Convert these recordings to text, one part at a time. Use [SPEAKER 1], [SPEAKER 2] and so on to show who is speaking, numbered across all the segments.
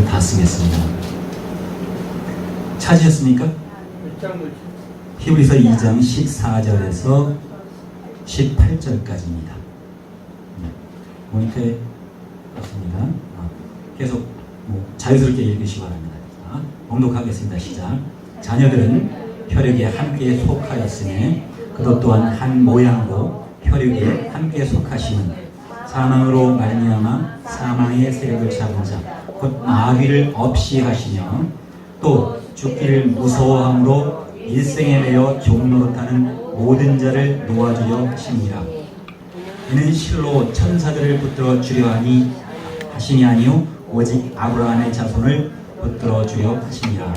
[SPEAKER 1] 그 다 쓰겠습니다. 찾으셨습니까? 히브리서 2장 14절에서 18절까지입니다. 모니터에 없습니다. 계속 자유스럽게 읽으시기 바랍니다. 봉독하겠습니다. 시작. 자녀들은 혈육에 함께 속하였으니 그것 또한 한 모양으로 혈육에 함께 속하시는 사망으로 말미암아 사망의 세력을 잡은 자 곧 마귀를 없이 하시며 또 죽기를 무서워함으로 일생에 매여 종노릇하는 모든 자를 놓아주려 하시니라. 이는 실로 천사들을 붙들어 주려 하시니 아니요 오직 아브라함의 자손을 붙들어 주려 하시니라.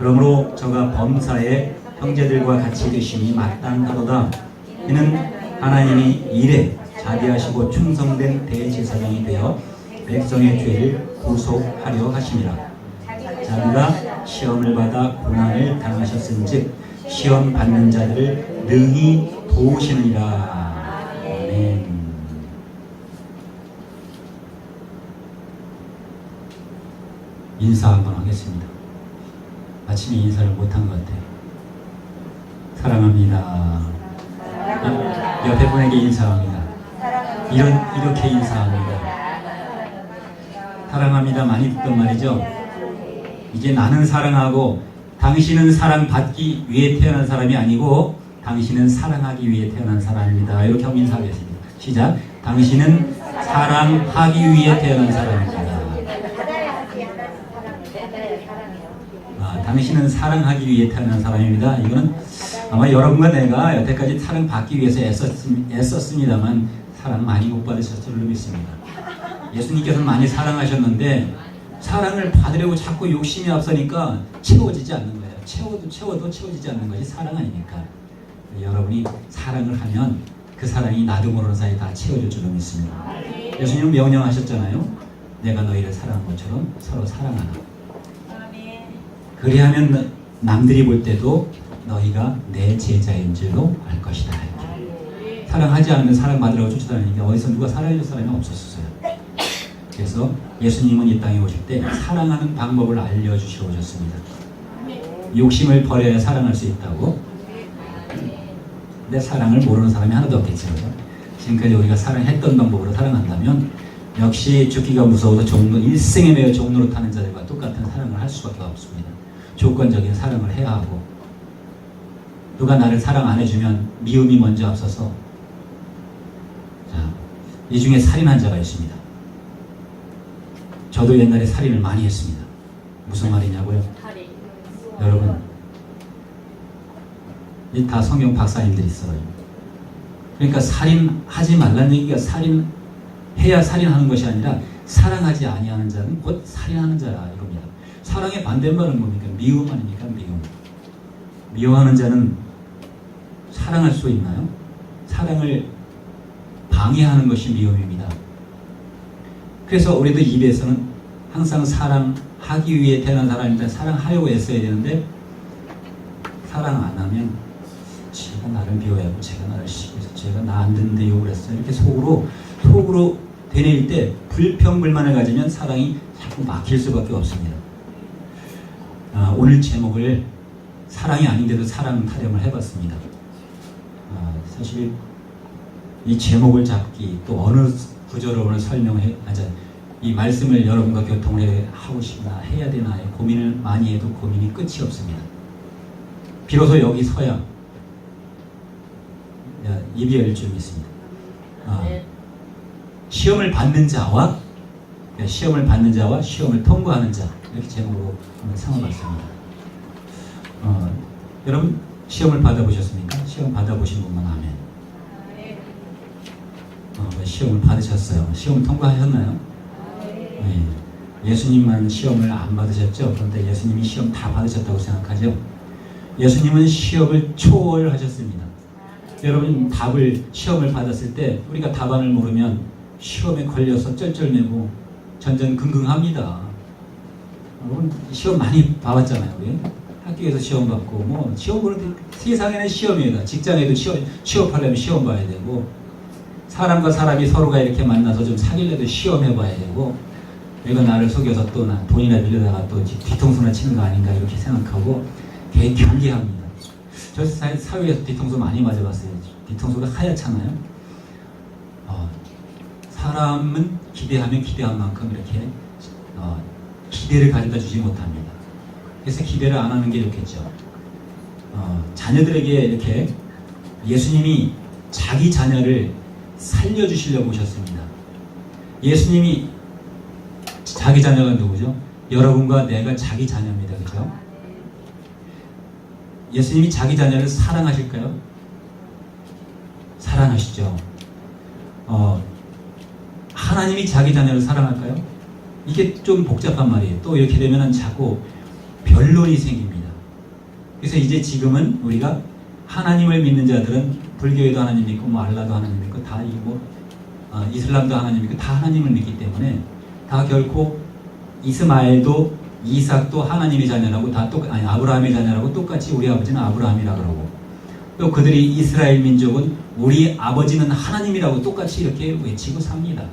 [SPEAKER 1] 그러므로 저가 범사에 형제들과 같이 되심이 마땅하도다. 이는 하나님이 이래 자비하시고 충성된 대제사장이 되어 백성의 죄를 구속하려 하심이라. 자기가 시험을 받아 고난을 당하셨은즉 시험 받는 자들을 능히 도우시느니라. 아멘. 인사 한번 하겠습니다. 아침에 인사를 못한 것 같아요. 사랑합니다. 옆에 분에게 인사합니다. 이렇게 인사합니다. 사랑합니다. 많이 듣던 말이죠. 이제 나는 사랑하고 당신은 사랑받기 위해 태어난 사람이 아니고 당신은 사랑하기 위해 태어난 사람입니다. 이렇게 한번 인사하겠습니다. 시작. 당신은 사랑하기 위해 태어난 사람입니다. 당신은 사랑하기 위해 태어난 사람입니다. 이거는 아마 여러분과 내가 여태까지 사랑받기 위해서 애썼습니다만 사랑 많이 못 받으셨을 줄로 믿습니다. 예수님께서는 많이 사랑하셨는데 사랑을 받으려고 자꾸 욕심이 앞서니까 채워지지 않는 거예요. 채워도 채워지지 않는 것이 사랑 아닙니까? 여러분이 사랑을 하면 그 사랑이 나도 모르는 사이에 다 채워질 줄로 믿습니다. 예수님은 명령하셨잖아요. 내가 너희를 사랑한 것처럼 서로 사랑하라. 그리하면 남들이 볼 때도 너희가 내 제자인 줄로 알 것이다. 사랑하지 않으면 사랑받으라고 쫓아다니는 게 어디서 누가 사랑해줄 사람이 없었어요. 그래서 예수님은 이 땅에 오실 때 사랑하는 방법을 알려주시러 오셨습니다. 욕심을 버려야 사랑할 수 있다고. 근데 사랑을 모르는 사람이 하나도 없겠죠. 지금까지 우리가 사랑했던 방법으로 사랑한다면 역시 죽기가 무서워서 일생에 매여 종노릇하는 자들과 똑같은 사랑을 할 수밖에 없습니다. 조건적인 사랑을 해야 하고 누가 나를 사랑 안 해주면 미움이 먼저 앞서서 이 중에 살인한 자가 있습니다. 저도 옛날에 살인을 많이 했습니다. 무슨 말이냐고요? 여러분 이 다 성경 박사님들이 있어요. 그러니까 살인하지 말라는 얘기가 살인해야 살인하는 것이 아니라 사랑하지 아니하는 자는 곧 살인하는 자라 이겁니다. 사랑의 반대말은 뭡니까? 미움 아닙니까? 미워하는 자는 사랑할 수 있나요? 사랑을 방해하는 것이 미움입니다. 그래서 우리도 입에서는 항상 사랑하기 위해 태어난 사람입니다. 사랑하려고 애써야 되는데 사랑 안 하면 제가 나를 미워하고 제가 나를 싫어해서 제가 나 안 듣는데 욕을 했어요. 이렇게 속으로 되뇌일 때 불평불만을 가지면 사랑이 자꾸 막힐 수밖에 없습니다. 오늘 제목을 사랑이 아닌데도 사랑 타령을 해봤습니다. 사실 이 제목을 잡기 또 어느 구절을 오늘 이 말씀을 여러분과 교통을 하고 싶나 해야 되나 고민을 많이 해도 고민이 끝이 없습니다. 비로소 여기 서야 입이 열 줄 믿습니다. 시험을 받는 자와 시험을 통과하는 자 이렇게 제목으로 한번 삼아봤습니다. 여러분 시험을 받아보셨습니까? 시험 받아보신 분만 아멘. 시험을 받으셨어요. 시험 통과하셨나요? 네. 예수님만 시험을 안 받으셨죠? 그런데 예수님이 시험 다 받으셨다고 생각하죠? 예수님은 시험을 초월하셨습니다. 여러분 시험을 받았을 때 우리가 답안을 모르면 시험에 걸려서 쩔쩔매고 전전긍긍합니다. 여러분 시험 많이 봐왔잖아요. 우리 학교에서 시험 받고 시험 보는데 세상에는 시험이다. 직장에도 취업하려면 시험 봐야 되고 사람과 사람이 서로가 이렇게 만나서 좀 사귈래도 시험해봐야 되고 내가 나를 속여서 또 돈이나 빌려다가 또 뒤통수나 치는 거 아닌가 이렇게 생각하고 되게 경계합니다. 저 사회에서 뒤통수 많이 맞아봤어요. 뒤통수가 하얗잖아요. 사람은 기대하면 기대한 만큼 이렇게 기대를 가져다 주지 못합니다. 그래서 기대를 안 하는 게 좋겠죠. 자녀들에게 이렇게 예수님이 자기 자녀를 살려주시려고 오셨습니다. 예수님이 자기 자녀가 누구죠? 여러분과 내가 자기 자녀입니다. 그죠? 예수님이 자기 자녀를 사랑하실까요? 사랑하시죠. 하나님이 자기 자녀를 사랑할까요? 이게 좀 복잡한 말이에요. 또 이렇게 되면 자꾸 변론이 생깁니다. 그래서 이제 지금은 우리가 하나님을 믿는 자들은 불교에도 하나님 믿고 뭐 알라도 하나님 믿고 다 이슬람도 하나님 믿고 다 하나님을 믿기 때문에 다 결코 이스마엘도 이삭도 하나님의 자녀라고 아브라함의 자녀라고 똑같이 우리 아버지는 아브라함이라 그러고 또 그들이 이스라엘 민족은 우리 아버지는 하나님이라고 똑같이 이렇게 외치고 삽니다.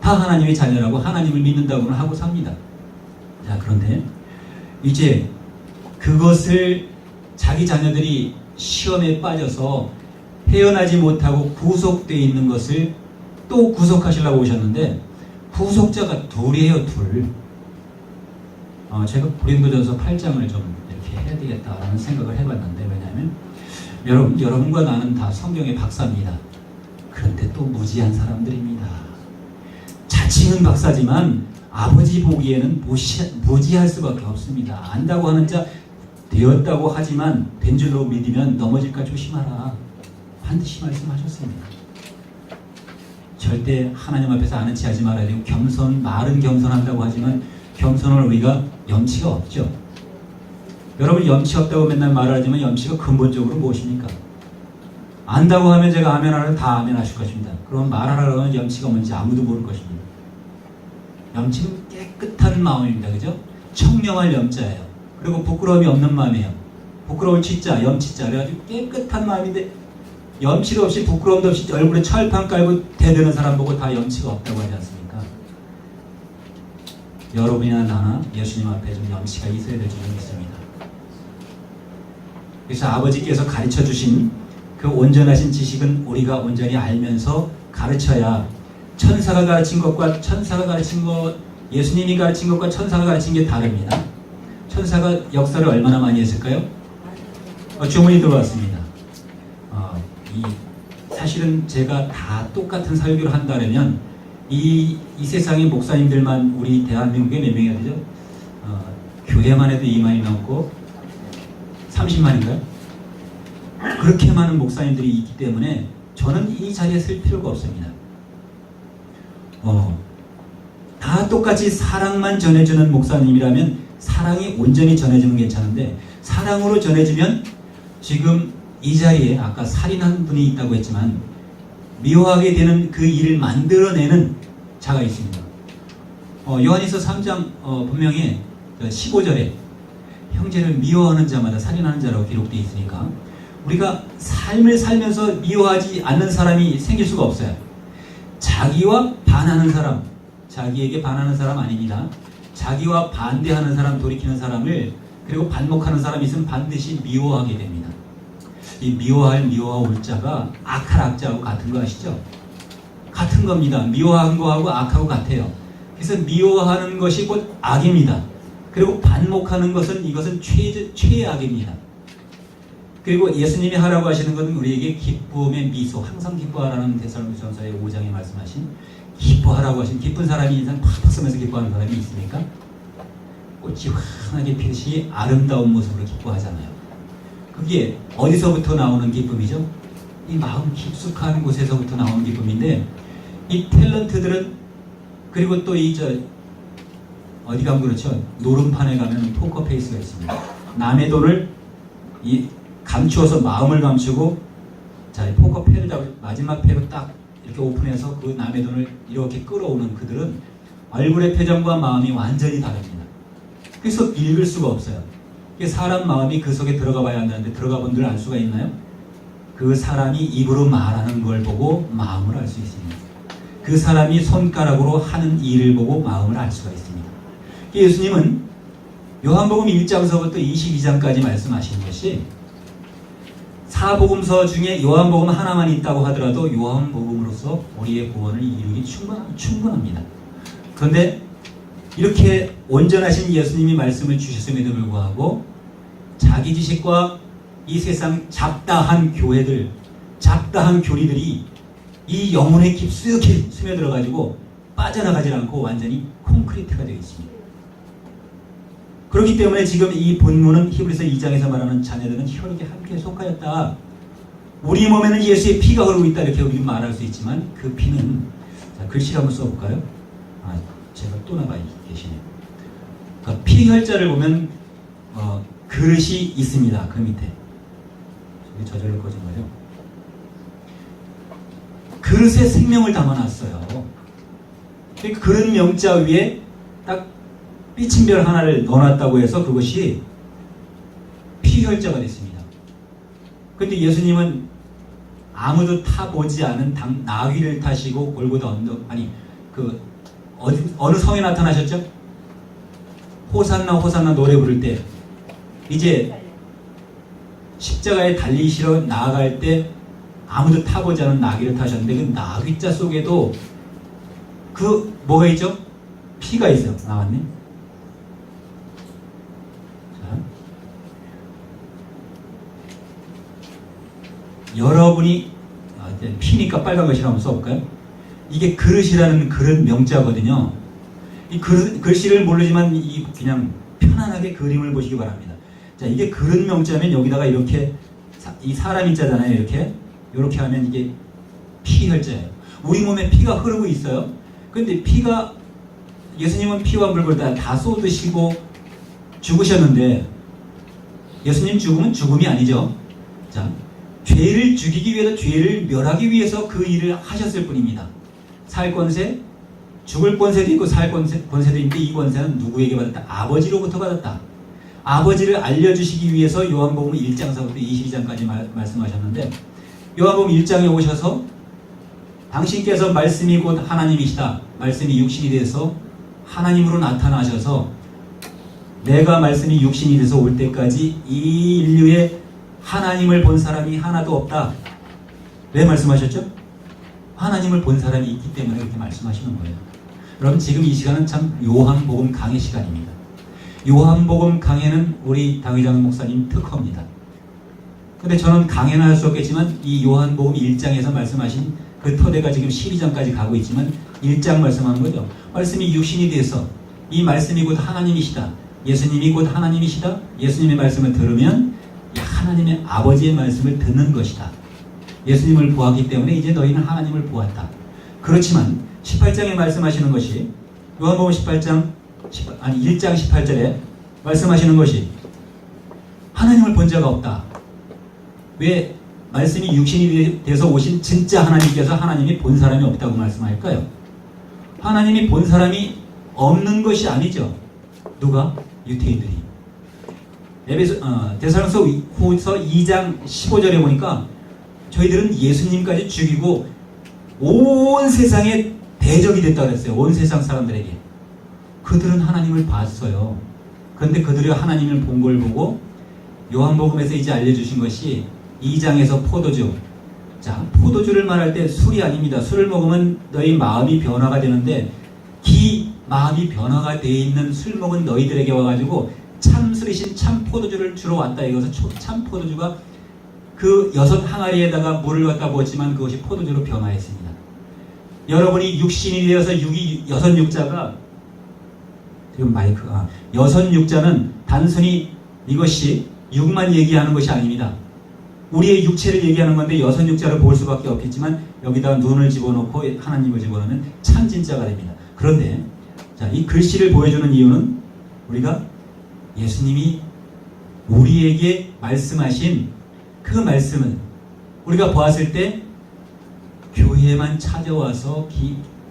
[SPEAKER 1] 다 하나님의 자녀라고 하나님을 믿는다고는 하고 삽니다. 자, 그런데 이제 그것을 자기 자녀들이 시험에 빠져서 헤어나지 못하고 구속되어 있는 것을 또 구속하시려고 오셨는데 구속자가 둘이에요. 둘. 제가 고린도전서 8장을 좀 이렇게 해야 되겠다라는 생각을 해봤는데 왜냐하면 여러분과 나는 다 성경의 박사입니다. 그런데 또 무지한 사람들입니다. 자칭은 박사지만 아버지 보기에는 무지할 수밖에 없습니다. 안다고 하는 자 되었다고 하지만 된 줄로 믿으면 넘어질까 조심하라. 반드시 말씀하셨습니다. 절대 하나님 앞에서 아는 체 하지 말아야 되고 말은 겸손한다고 하지만 겸손을 우리가 염치가 없죠. 여러분 염치 없다고 맨날 말하지만 염치가 근본적으로 무엇입니까? 안다고 하면 제가 아멘 하라면 다 아멘 하실 것입니다. 그럼 말하라고 하면 염치가 뭔지 아무도 모를 것입니다. 염치는 깨끗한 마음입니다. 그죠? 청명할 염자예요. 그리고 부끄러움이 없는 마음이에요. 부끄러울 치자, 염치자. 그래가지고 깨끗한 마음인데 염치도 없이 부끄러움도 없이 얼굴에 철판 깔고 대드는 사람 보고 다 염치가 없다고 하지 않습니까? 여러분이나 나나 예수님 앞에 좀 염치가 있어야 될 줄은 믿습니다. 그래서 아버지께서 가르쳐 주신 그 온전하신 지식은 우리가 온전히 알면서 가르쳐야 천사가 가르친 것과 예수님이 가르친 것과 천사가 가르친 게 다릅니다. 천사가 역사를 얼마나 많이 했을까요? 주문이 들어왔습니다. 사실은 제가 다 똑같은 설교를 한다면 이 세상의 목사님들만 우리 대한민국에 몇 명이나 되죠? 교회만 해도 2만이 넘고 30만인가요? 그렇게 많은 목사님들이 있기 때문에 저는 이 자리에 쓸 필요가 없습니다. 다 똑같이 사랑만 전해주는 목사님이라면 사랑이 온전히 전해지면 괜찮은데 사랑으로 전해지면 지금 이 자리에 아까 살인한 분이 있다고 했지만 미워하게 되는 그 일을 만들어내는 자가 있습니다. 요한일서 3장 분명히 15절에 형제를 미워하는 자마다 살인하는 자라고 기록되어 있으니까 우리가 삶을 살면서 미워하지 않는 사람이 생길 수가 없어요. 자기와 반하는 사람, 자기에게 반하는 사람 아닙니다. 자기와 반대하는 사람, 돌이키는 사람을 그리고 반목하는 사람이 있으면 반드시 미워하게 됩니다. 이 미워할 자가 악할 악자하고 같은 거 아시죠? 같은 겁니다. 미워한 거하고 악하고 같아요. 그래서 미워하는 것이 곧 악입니다. 그리고 반목하는 것은 이것은 최악입니다. 그리고 예수님이 하라고 하시는 것은 우리에게 기쁨의 미소, 항상 기뻐하라는 데살로니가전서의 5장에 말씀하신 기뻐하라고 하신 기쁜 사람이 인상 팍팍 쓰면서 기뻐하는 사람이 있습니까? 꽃이 환하게 피듯이 아름다운 모습으로 기뻐하잖아요. 그게 어디서부터 나오는 기쁨이죠? 이 마음 깊숙한 곳에서부터 나오는 기쁨인데 이 탤런트들은 그리고 또 어디 가면 그렇죠. 노름판에 가면 포커페이스가 있습니다. 남의 돈을 감추어서 마음을 감추고 자, 포커패를 잡을 마지막 패로 딱 이렇게 오픈해서 그 남의 돈을 이렇게 끌어오는 그들은 얼굴의 표정과 마음이 완전히 다릅니다. 그래서 읽을 수가 없어요. 사람 마음이 그 속에 들어가 봐야 한다는데 들어가 본 줄 알 수가 있나요? 그 사람이 입으로 말하는 걸 보고 마음을 알 수 있습니다. 그 사람이 손가락으로 하는 일을 보고 마음을 알 수가 있습니다. 예수님은 요한복음 1장서부터 22장까지 말씀하신 것이 사복음서 중에 요한복음 하나만 있다고 하더라도 요한복음으로서 우리의 구원을 이루기 충분합니다. 그런데 이렇게 온전하신 예수님이 말씀을 주셨음에도 불구하고 자기 지식과 이 세상 잡다한 교회들, 잡다한 교리들이 이 영혼에 깊숙이 스며들어가지고 빠져나가지 않고 완전히 콘크리트가 되어 있습니다. 그렇기 때문에 지금 이 본문은 히브리서 2장에서 말하는 자녀들은 혈육의 함께 속하였다. 우리 몸에는 예수의 피가 흐르고 있다 이렇게 우리는 말할 수 있지만 그 피는, 자, 글씨를 한번 써볼까요? 제가 또 나가 계시네요. 그러니까 피혈자를 보면 그릇이 있습니다. 그 밑에 저절로 꺼진 거죠. 그릇에 생명을 담아놨어요. 그릇 명자 위에 딱 삐침별 하나를 넣어놨다고 해서 그것이 피혈자가 됐습니다. 그런데 예수님은 아무도 타보지 않은 나귀를 타시고 골고다 언덕, 어느 성에 나타나셨죠? 호산나 호산나 노래 부를 때 이제 십자가에 달리시러 나아갈 때 아무도 타보지 않은 나귀를 타셨는데 그 나귀자 속에도 그 뭐가 있죠? 피가 있어요. 나왔네. 자, 여러분이 피니까 빨간 것이라 한번 써볼까요? 이게 그릇이라는 그릇 명자거든요. 이 글씨를 모르지만 그냥 편안하게 그림을 보시기 바랍니다. 자, 이게 그릇 명자면 여기다가 이렇게 이 사람 인자잖아요. 이렇게 하면 이게 피혈자예요. 우리 몸에 피가 흐르고 있어요. 근데 피가, 예수님은 피와 물을 다 쏟으시고 죽으셨는데 예수님 죽음은 죽음이 아니죠. 자, 죄를 죽이기 위해서, 죄를 멸하기 위해서 그 일을 하셨을 뿐입니다. 살 권세, 죽을 권세도 있고 살 권세도 있는데 이 권세는 누구에게 받았다? 아버지로부터 받았다. 아버지를 알려주시기 위해서 요한복음 1장서부터 22장까지 말씀하셨는데 요한복음 1장에 오셔서 당신께서 말씀이 곧 하나님이시다. 말씀이 육신이 돼서 하나님으로 나타나셔서 내가 말씀이 육신이 돼서 올 때까지 이 인류에 하나님을 본 사람이 하나도 없다. 왜 말씀하셨죠? 하나님을 본 사람이 있기 때문에 그렇게 말씀하시는 거예요. 여러분, 지금 이 시간은 참 요한복음 강해 시간입니다. 요한복음 강해는 우리 당회장 목사님 특허입니다. 근데 저는 강해는 할 수 없겠지만 이 요한복음 1장에서 말씀하신 그 토대가 지금 12장까지 가고 있지만 1장 말씀하는 거죠. 말씀이 육신이 돼서 이 말씀이 곧 하나님이시다. 예수님이 곧 하나님이시다. 예수님의 말씀을 들으면 하나님의 아버지의 말씀을 듣는 것이다. 예수님을 보았기 때문에 이제 너희는 하나님을 보았다. 그렇지만 18장에 말씀하시는 것이 요한복음 1장 18절에 말씀하시는 것이 하나님을 본 자가 없다. 왜 말씀이 육신이 돼서 오신 진짜 하나님께서 하나님이 본 사람이 없다고 말씀할까요? 하나님이 본 사람이 없는 것이 아니죠. 누가? 유태인들이. 데살로니가서 2장 15절에 보니까 저희들은 예수님까지 죽이고 온 세상에 대적이 됐다고 그랬어요. 온 세상 사람들에게. 그들은 하나님을 봤어요. 그런데 그들이 하나님을 본 걸 보고 요한복음에서 이제 알려주신 것이 2장에서 포도주. 자, 포도주를 말할 때 술이 아닙니다. 술을 먹으면 너희 마음이 변화가 되는데 마음이 변화가 되어 있는 술 먹은 너희들에게 와가지고 참술이신 참 포도주를 주러 왔다. 이것은 참 포도주가 그 6 항아리에다가 물을 갖다 부었지만 그것이 포도주로 변화했습니다. 여러분이 육신이 되어서 6 육자가 지금 여섯 육자는 단순히 이것이 육만 얘기하는 것이 아닙니다. 우리의 육체를 얘기하는 건데 6 육자를 볼 수밖에 없겠지만 여기다 눈을 집어넣고 하나님을 집어넣으면 참 진짜가 됩니다. 그런데 자, 이 글씨를 보여주는 이유는 우리가 예수님이 우리에게 말씀하신 그 말씀은 우리가 보았을 때 교회만 찾아와서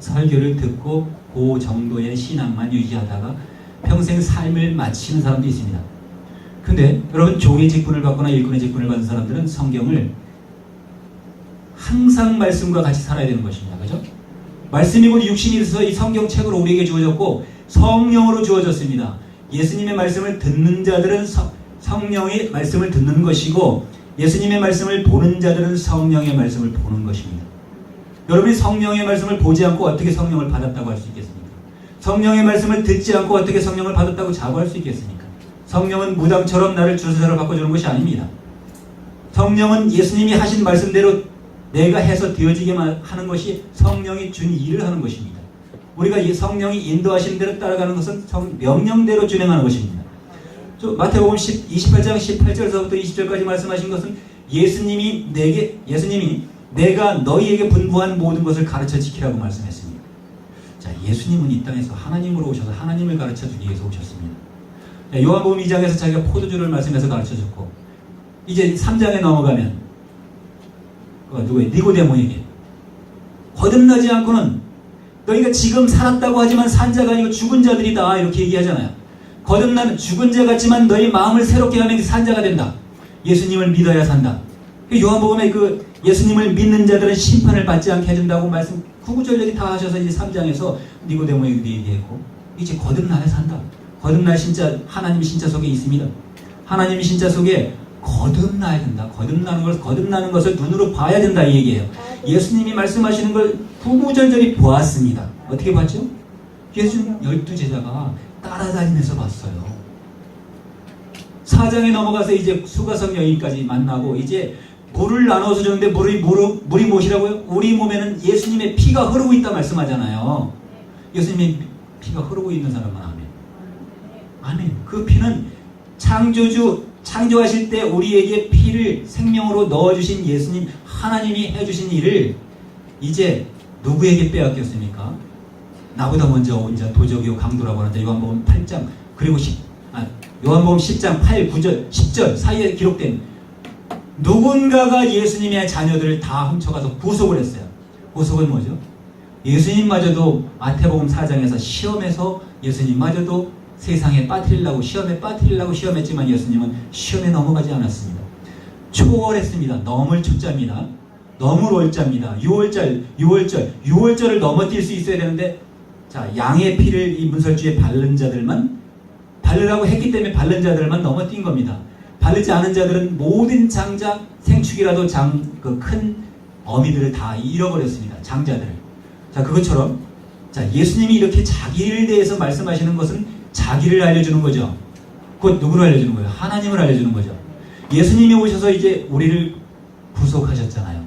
[SPEAKER 1] 설교를 듣고 그 정도의 신앙만 유지하다가 평생 삶을 마치는 사람도 있습니다. 근데 여러분, 종의 직분을 받거나 일꾼의 직분을 받은 사람들은 성경을 항상 말씀과 같이 살아야 되는 것입니다. 그죠? 말씀이 곧 육신이 있어서 이 성경책으로 우리에게 주어졌고 성령으로 주어졌습니다. 예수님의 말씀을 듣는 자들은 성령의 말씀을 듣는 것이고 예수님의 말씀을 보는 자들은 성령의 말씀을 보는 것입니다. 여러분이 성령의 말씀을 보지 않고 어떻게 성령을 받았다고 할 수 있겠습니까? 성령의 말씀을 듣지 않고 어떻게 성령을 받았다고 자부할 수 있겠습니까? 성령은 무당처럼 나를 주사로 바꿔주는 것이 아닙니다. 성령은 예수님이 하신 말씀대로 내가 해서 되어지게만 하는 것이 성령이 준 일을 하는 것입니다. 우리가 이 성령이 인도하신 대로 따라가는 것은 명령대로 진행하는 것입니다. 마태복음 28장 18절서부터 20절까지 말씀하신 것은 예수님이 내가 너희에게 분부한 모든 것을 가르쳐 지키라고 말씀했습니다. 자, 예수님은 이 땅에서 하나님으로 오셔서 하나님을 가르쳐 주기 위해서 오셨습니다. 자, 요한복음 2장에서 자기가 포도주를 말씀해서 가르쳐 줬고 이제 3장에 넘어가면 니고데모에게 거듭나지 않고는 너희가 지금 살았다고 하지만 산 자가 아니고 죽은 자들이다 이렇게 얘기하잖아요. 거듭나는 죽은 자 같지만 너희 마음을 새롭게 하면 산 자가 된다. 예수님을 믿어야 산다. 요한복음에 그 예수님을 믿는 자들은 심판을 받지 않게 해준다고 말씀 구구절절히 다 하셔서 이제 3장에서 니고데모에게 얘기했고 이제 거듭나야 산다. 거듭날 신자 하나님 신자 속에 있습니다. 하나님 신자 속에 거듭나야 된다. 거듭나는 것을 눈으로 봐야 된다 이 얘기예요. 예수님이 말씀하시는 걸 구구절절히 보았습니다. 어떻게 봤죠? 예수님 12제자가 따라다니면서 봤어요. 4장에 넘어가서 이제 수가성 여인까지 만나고 이제 물을 나눠서 줬는데 물이 무엇이라고요? 우리 몸에는 예수님의 피가 흐르고 있다 말씀하잖아요. 예수님의 피가 흐르고 있는 사람은 아멘. 아멘. 그 피는 창조하실 때 우리에게 피를 생명으로 넣어주신 예수님 하나님이 해주신 일을 이제 누구에게 빼앗겼습니까? 나보다 먼저 온 자 도적이요 강도라고 하는데 요한복음 8장 그리고 요한복음 10장 8, 9절, 10절 사이에 기록된 누군가가 예수님의 자녀들을 다 훔쳐가서 구속을 했어요. 구속은 뭐죠? 예수님마저도 마태복음 4장에서 시험에서 예수님마저도 세상에 빠뜨리려고 시험했지만 예수님은 시험에 넘어가지 않았습니다. 초월했습니다. 넘을 초자입니다. 넘을 월자입니다. 6월절을 넘어뛸 수 있어야 되는데 자, 양의 피를 이 문설주에 바르는 자들만 바르라고 했기 때문에 바른 자들만 넘어뛴 겁니다. 바르지 않은 자들은 모든 장자 생축이라도 그 큰 어미들을 다 잃어버렸습니다. 장자들을. 자, 그것처럼 자, 예수님이 이렇게 자기를 대해서 말씀하시는 것은 자기를 알려주는 거죠. 곧 누구를 알려주는 거예요? 하나님을 알려주는 거죠. 예수님이 오셔서 이제 우리를 구속하셨잖아요.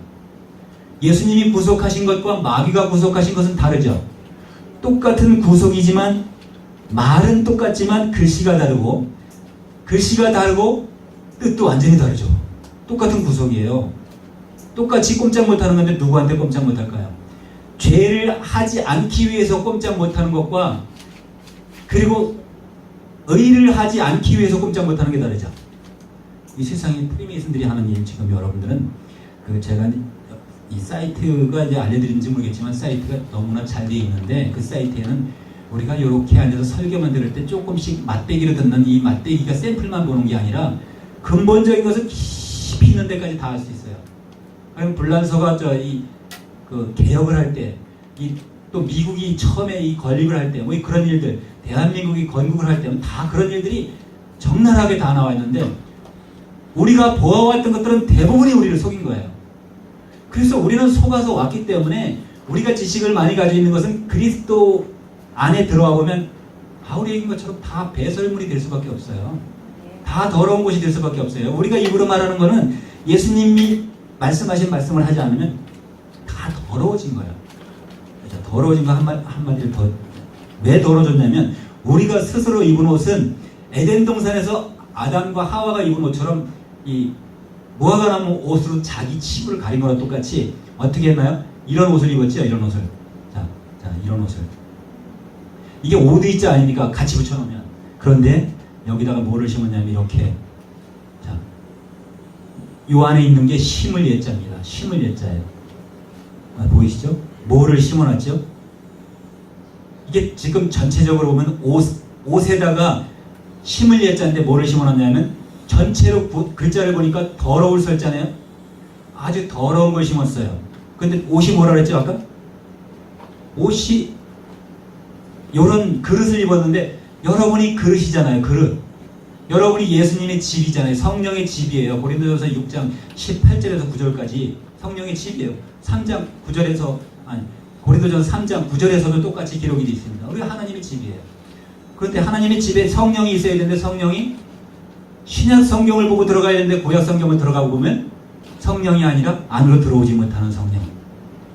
[SPEAKER 1] 예수님이 구속하신 것과 마귀가 구속하신 것은 다르죠. 똑같은 구속이지만 말은 똑같지만 글씨가 다르고 뜻도 완전히 다르죠. 똑같은 구속이에요. 똑같이 꼼짝 못하는 건데 누구한테 꼼짝 못할까요? 죄를 하지 않기 위해서 꼼짝 못하는 것과 그리고 의를 하지 않기 위해서 꼼짝 못하는 게 다르죠. 이 세상에 프리메이슨들이 하는 일 지금 여러분들은 제가 이 사이트가 이제 알려드린지 모르겠지만 사이트가 너무나 잘 되어 있는데 그 사이트에는 우리가 이렇게 앉아서 설교만 들을 때 조금씩 맛배기로 듣는 이 맛배기가 샘플만 보는 게 아니라 근본적인 것을 깊이 있는 데까지 다 할 수 있어요. 그럼 불란서가 그 개혁을 할 때, 또 미국이 처음에 이 건립을 할 때, 뭐 그런 일들, 대한민국이 건국을 할 때는 다 그런 일들이 적나라하게 다 나와 있는데 우리가 보아왔던 것들은 대부분이 우리를 속인 거예요. 그래서 우리는 속아서 왔기 때문에 우리가 지식을 많이 가지고 있는 것은 그리스도 안에 들어와 보면 바울이 얘기한 것처럼 다 배설물이 될 수밖에 없어요. 다 더러운 것이 될 수밖에 없어요. 우리가 입으로 말하는 거는 예수님이 말씀하신 말씀을 하지 않으면 다 더러워진 거예요. 더러워진 거 한마디를 더 왜 더러워졌냐면 우리가 스스로 입은 옷은 에덴 동산에서 아담과 하와가 입은 옷처럼 이 무화과 나무 옷으로 자기 치부를 가린 거랑 똑같이 어떻게 했나요? 이런 옷을 입었죠. 이런 옷을. 자, 이런 옷을. 이게 오드이자 아닙니까? 같이 붙여놓으면. 그런데 여기다가 뭐를 심었냐면 이렇게. 자, 요 안에 있는 게 심을 예자입니다. 심을 예자예요. 보이시죠? 뭐를 심어놨죠? 이게 지금 전체적으로 보면 옷에다가 심을 예자인데 뭐를 심어놨냐면 전체로 글자를 보니까 더러울 설자네요. 아주 더러운 걸 심었어요. 근데 옷이 뭐라 그랬죠 아까? 옷이 이런 그릇을 입었는데 여러분이 그릇이잖아요. 그릇. 여러분이 예수님의 집이잖아요. 성령의 집이에요. 고린도전서 6장 18절에서 9절까지 성령의 집이에요. 3장 9절에서 고린도전서 3장 9절에서도 똑같이 기록이 되어 있습니다. 우리가 하나님의 집이에요. 그런데 하나님의 집에 성령이 있어야 되는데 성령이 신약 성경을 보고 들어가야 되는데 구약 성경을 들어가고 보면 성령이 아니라 안으로 들어오지 못하는 성령.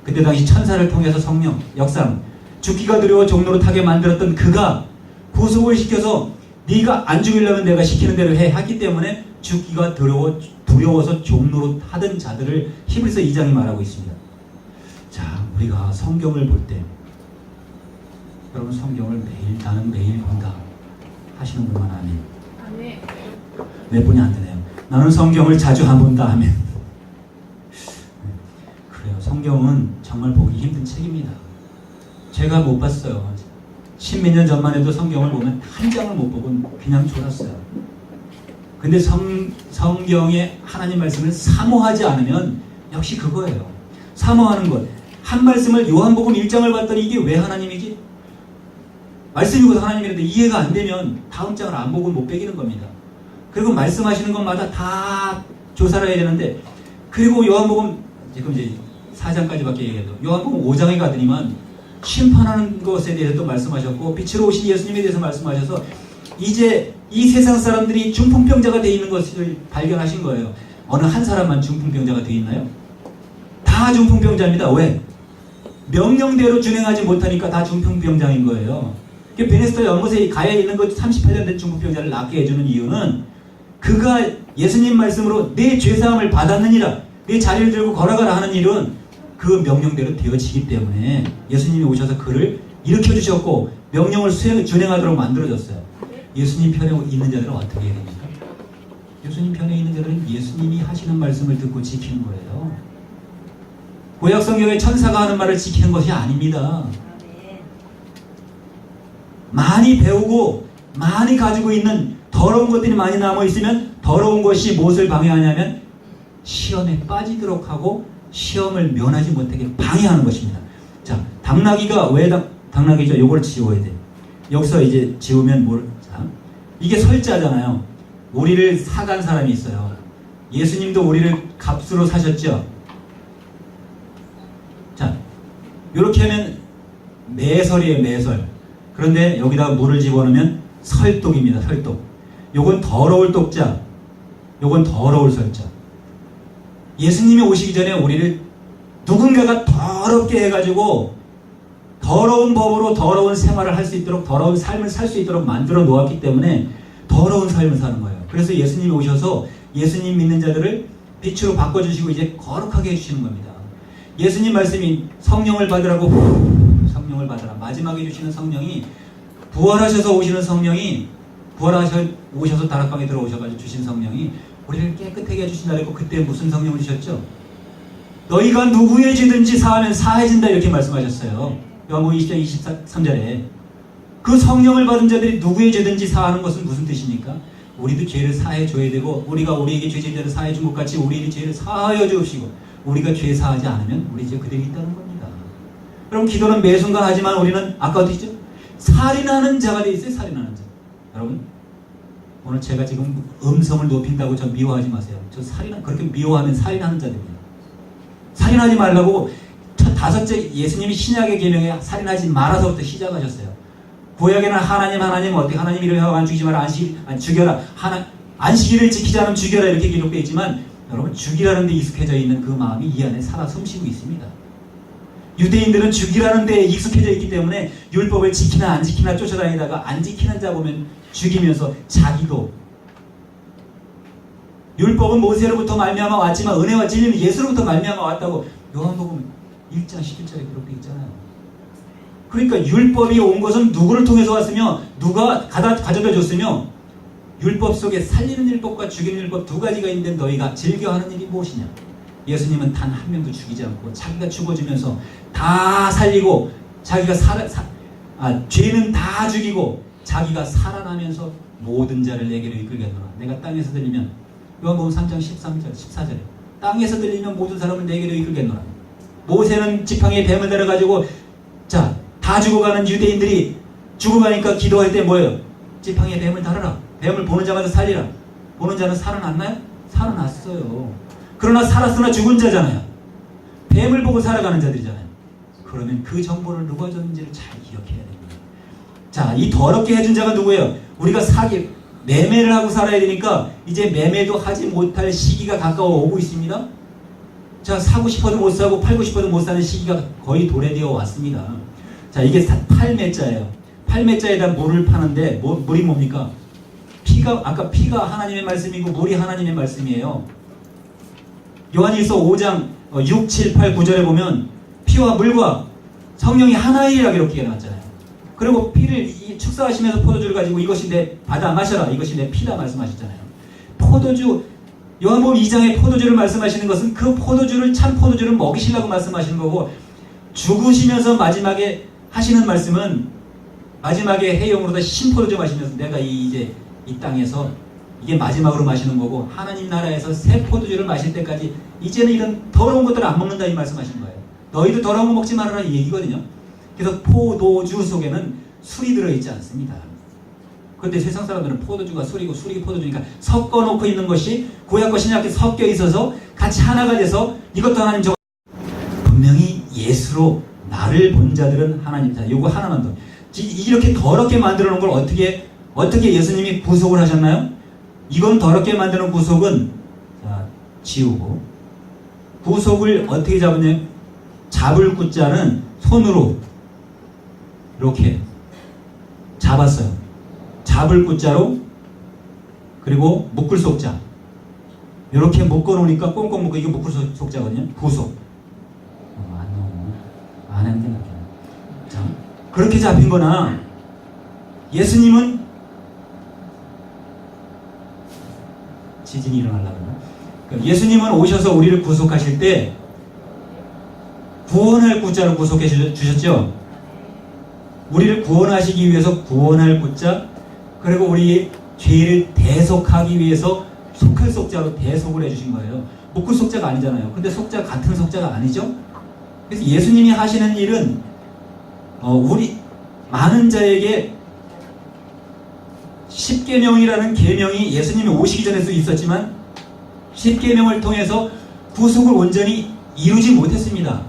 [SPEAKER 1] 그때 당시 천사를 통해서 성령 역사 죽기가 두려워 종로로 타게 만들었던 그가 구속을 시켜서 네가 안 죽이려면 내가 시키는 대로 해 하기 때문에 죽기가 두려워서 종로로 하던 자들을 히브리서 2장이 말하고 있습니다. 자, 우리가 성경을 볼 때 여러분 성경을 나는 매일 본다 하시는 분만 아멘.
[SPEAKER 2] 아멘.
[SPEAKER 1] 몇 분이 안 되네요. 나는 성경을 자주 안 본다 하면 그래요. 성경은 정말 보기 힘든 책입니다. 제가 못 봤어요. 십몇 년 전만 해도 성경을 보면 한 장을 못 보고 그냥 졸았어요. 근데 성경의 하나님 말씀을 사모하지 않으면 역시 그거예요. 사모하는 것. 한 말씀을 요한복음 1장을 봤더니 이게 왜 하나님이지? 말씀이고서 하나님이라도 이해가 안 되면 다음 장을 안 보고 못 베기는 겁니다. 그리고 말씀하시는 것마다 다 조사를 해야 되는데, 그리고 요한복음 지금 이제 4장까지밖에 얘기해도 요한복음 5장에 가더니만 심판하는 것에 대해서 또 말씀하셨고 빛으로 오신 예수님에 대해서 말씀하셔서 이제 이 세상 사람들이 중풍병자가 되어 있는 것을 발견하신 거예요. 어느 한 사람만 중풍병자가 되어 있나요? 다 중풍병자입니다. 왜? 명령대로 준행하지 못하니까 다 중풍병자인 거예요. 베네스터 연못에 가에 있는 것 38년 된 중풍병자를 낫게 해주는 이유는 그가 예수님 말씀으로 내 죄사함을 받았느니라 내 자리를 들고 걸어가라 하는 일은 그 명령대로 되어지기 때문에 예수님이 오셔서 그를 일으켜주셨고 명령을 준행하도록 만들어줬어요. 예수님 편에 있는 자들은 어떻게 해야 됩니까? 예수님 편에 있는 자들은 예수님이 하시는 말씀을 듣고 지키는 거예요. 구약 성경의 천사가 하는 말을 지키는 것이 아닙니다. 많이 배우고 많이 가지고 있는 더러운 것들이 많이 남아있으면 더러운 것이 무엇을 방해하냐면 시험에 빠지도록 하고 시험을 면하지 못하게 방해하는 것입니다. 자, 당나귀가 왜 당나귀죠? 요걸 지워야 돼. 여기서 이제 지우면 자, 이게 설자잖아요. 우리를 사간 사람이 있어요. 예수님도 우리를 값으로 사셨죠? 자, 요렇게 하면 매설이에요, 매설. 그런데 여기다가 물을 집어넣으면 설독입니다, 설독. 요건 더러울 독자, 요건 더러울 설자. 예수님이 오시기 전에 우리를 누군가가 더럽게 해가지고 더러운 법으로 더러운 생활을 할 수 있도록 더러운 삶을 살 수 있도록 만들어 놓았기 때문에 더러운 삶을 사는 거예요. 그래서 예수님이 오셔서 예수님 믿는 자들을 빛으로 바꿔주시고 이제 거룩하게 해주시는 겁니다. 예수님 말씀이 성령을 받으라고 성령을 받으라. 마지막에 주시는 성령이 부활하셔서 오시는 성령이 오셔서 다락방에 들어오셔가지고 주신 성령이 우리를 깨끗하게 해주신다 그랬고 그때 무슨 성령을 주셨죠? 너희가 누구의 죄든지 사하면 사해진다 이렇게 말씀하셨어요. 요한복음 20장 23절에 그 성령을 받은 자들이 누구의 죄든지 사하는 것은 무슨 뜻입니까? 우리도 죄를 사해줘야 되고 우리가 우리에게 죄진 자를 사해준 것 같이 우리에게 죄를 사하여 주옵시고 우리가 죄 사하지 않으면 우리 죄 그대로 있다는 겁니다. 그럼 기도는 매 순간 하지만 우리는 아까 어떻게 했죠? 살인하는 자가 돼 있어요. 살인하는 자. 여러분 오늘 제가 지금 음성을 높인다고 저 미워하지 마세요. 저 그렇게 미워하면 살인하는 자 됩니다. 살인하지 말라고 첫 다섯째 예수님이 신약의 계명에 살인하지 말아서부터 시작하셨어요. 구약에는 하나님 어떻게 하나님 이름에 안 죽이지 마라 죽여라 안식일을 지키지 않으면 죽여라 이렇게 기록되어 있지만 여러분 죽이라는 데 익숙해져 있는 그 마음이 이 안에 살아 숨쉬고 있습니다. 유대인들은 죽이라는 데에 익숙해져 있기 때문에 율법을 지키나 안 지키나 쫓아다니다가 안 지키는 자 보면 죽이면서 자기도 율법은 모세로부터 말미암아 왔지만 은혜와 진리는 예수로부터 말미암아 왔다고 요한복음 1장 11절에 기록되어 있잖아요. 그러니까 율법이 온 것은 누구를 통해서 왔으며 누가 가져다 줬으며 율법 속에 살리는 율법과 죽이는 율법 두 가지가 있는데 너희가 즐겨하는 일이 무엇이냐? 예수님은 단 한 명도 죽이지 않고 자기가 죽어주면서 다 살리고 자기가 죄는 다 죽이고 자기가 살아나면서 모든 자를 내게로 이끌겠노라. 내가 땅에서 들리면 요한복음 3장 13절 14절에 땅에서 들리면 모든 사람을 내게로 이끌겠노라. 모세는 지팡이에 뱀을 내려가지고 자, 다 죽어가는 유대인들이 죽어가니까 기도할 때 뭐예요? 지팡이에 뱀을 달아라. 뱀을 보는 자마다 살리라. 보는 자는 살아났나요? 살아났어요. 그러나 살았으나 죽은 자잖아요. 뱀을 보고 살아가는 자들이잖아요. 그러면 그 정보를 누가 줬는지를 잘 기억해야 됩니다. 자, 이 더럽게 해준 자가 누구예요? 우리가 매매를 하고 살아야 되니까 이제 매매도 하지 못할 시기가 가까워 오고 있습니다. 자, 사고 싶어도 못 사고 팔고 싶어도 못 사는 시기가 거의 도래되어 왔습니다. 자, 이게 팔매자예요. 팔매자에다 물을 파는데 물이 뭡니까? 아까 피가 하나님의 말씀이고 물이 하나님의 말씀이에요. 요한일서 5장 6, 7, 8, 9절에 보면 피와 물과 성령이 하나이라 이렇게 나왔잖아요. 그리고 피를 축사하시면서 포도주를 가지고 이것이 내 받아 마셔라, 이것이 내 피다 말씀하셨잖아요. 포도주, 요한복음 2장에 포도주를 말씀하시는 것은 그 포도주를, 참 포도주를 먹이시려고 말씀하시는 거고, 죽으시면서 마지막에 하시는 말씀은 마지막에 해용으로다 신포도주 마시면서 내가 이제 이 땅에서 이게 마지막으로 마시는 거고, 하나님 나라에서 새 포도주를 마실 때까지 이제는 이런 더러운 것들을 안 먹는다 이 말씀하시는 거예요. 너희도 더러운 거 먹지 말아라 이 얘기거든요. 그래서 포도주 속에는 술이 들어있지 않습니다. 그런데 세상 사람들은 포도주가 술이고 술이 포도주니까 섞어놓고 있는 것이 구약과 신약에 섞여 있어서 같이 하나가 돼서 이것도 하나님 저것, 분명히 예수로 나를 본 자들은 하나님이다. 요거 하나만 더. 이렇게 더럽게 만들어 놓은 걸 어떻게 예수님이 구속을 하셨나요? 이건 더럽게 만드는 구속은, 자, 지우고, 구속을 어떻게 잡느냐? 잡을 구자는 손으로 이렇게 잡았어요. 잡을 구자로, 그리고 묶을 속자 이렇게 묶어 놓으니까 꽁꽁 묶어. 이게 묶을 속자거든요. 구속. 안 했는데. 자, 그렇게 잡힌 거나, 예수님은 지진이 일어나려고 그러나, 예수님은 오셔서 우리를 구속하실 때 구원할 구자로 구속해 주셨죠. 우리를 구원하시기 위해서 구원할 구자, 그리고 우리 죄를 대속하기 위해서 속할 속자로 대속을 해주신 거예요. 묶을 속자가 아니잖아요. 근데 속자 같은 속자가 아니죠. 그래서 예수님이 하시는 일은 우리 많은 자에게 십계명이라는 계명이 예수님이 오시기 전에도 있었지만 십계명을 통해서 구속을 온전히 이루지 못했습니다.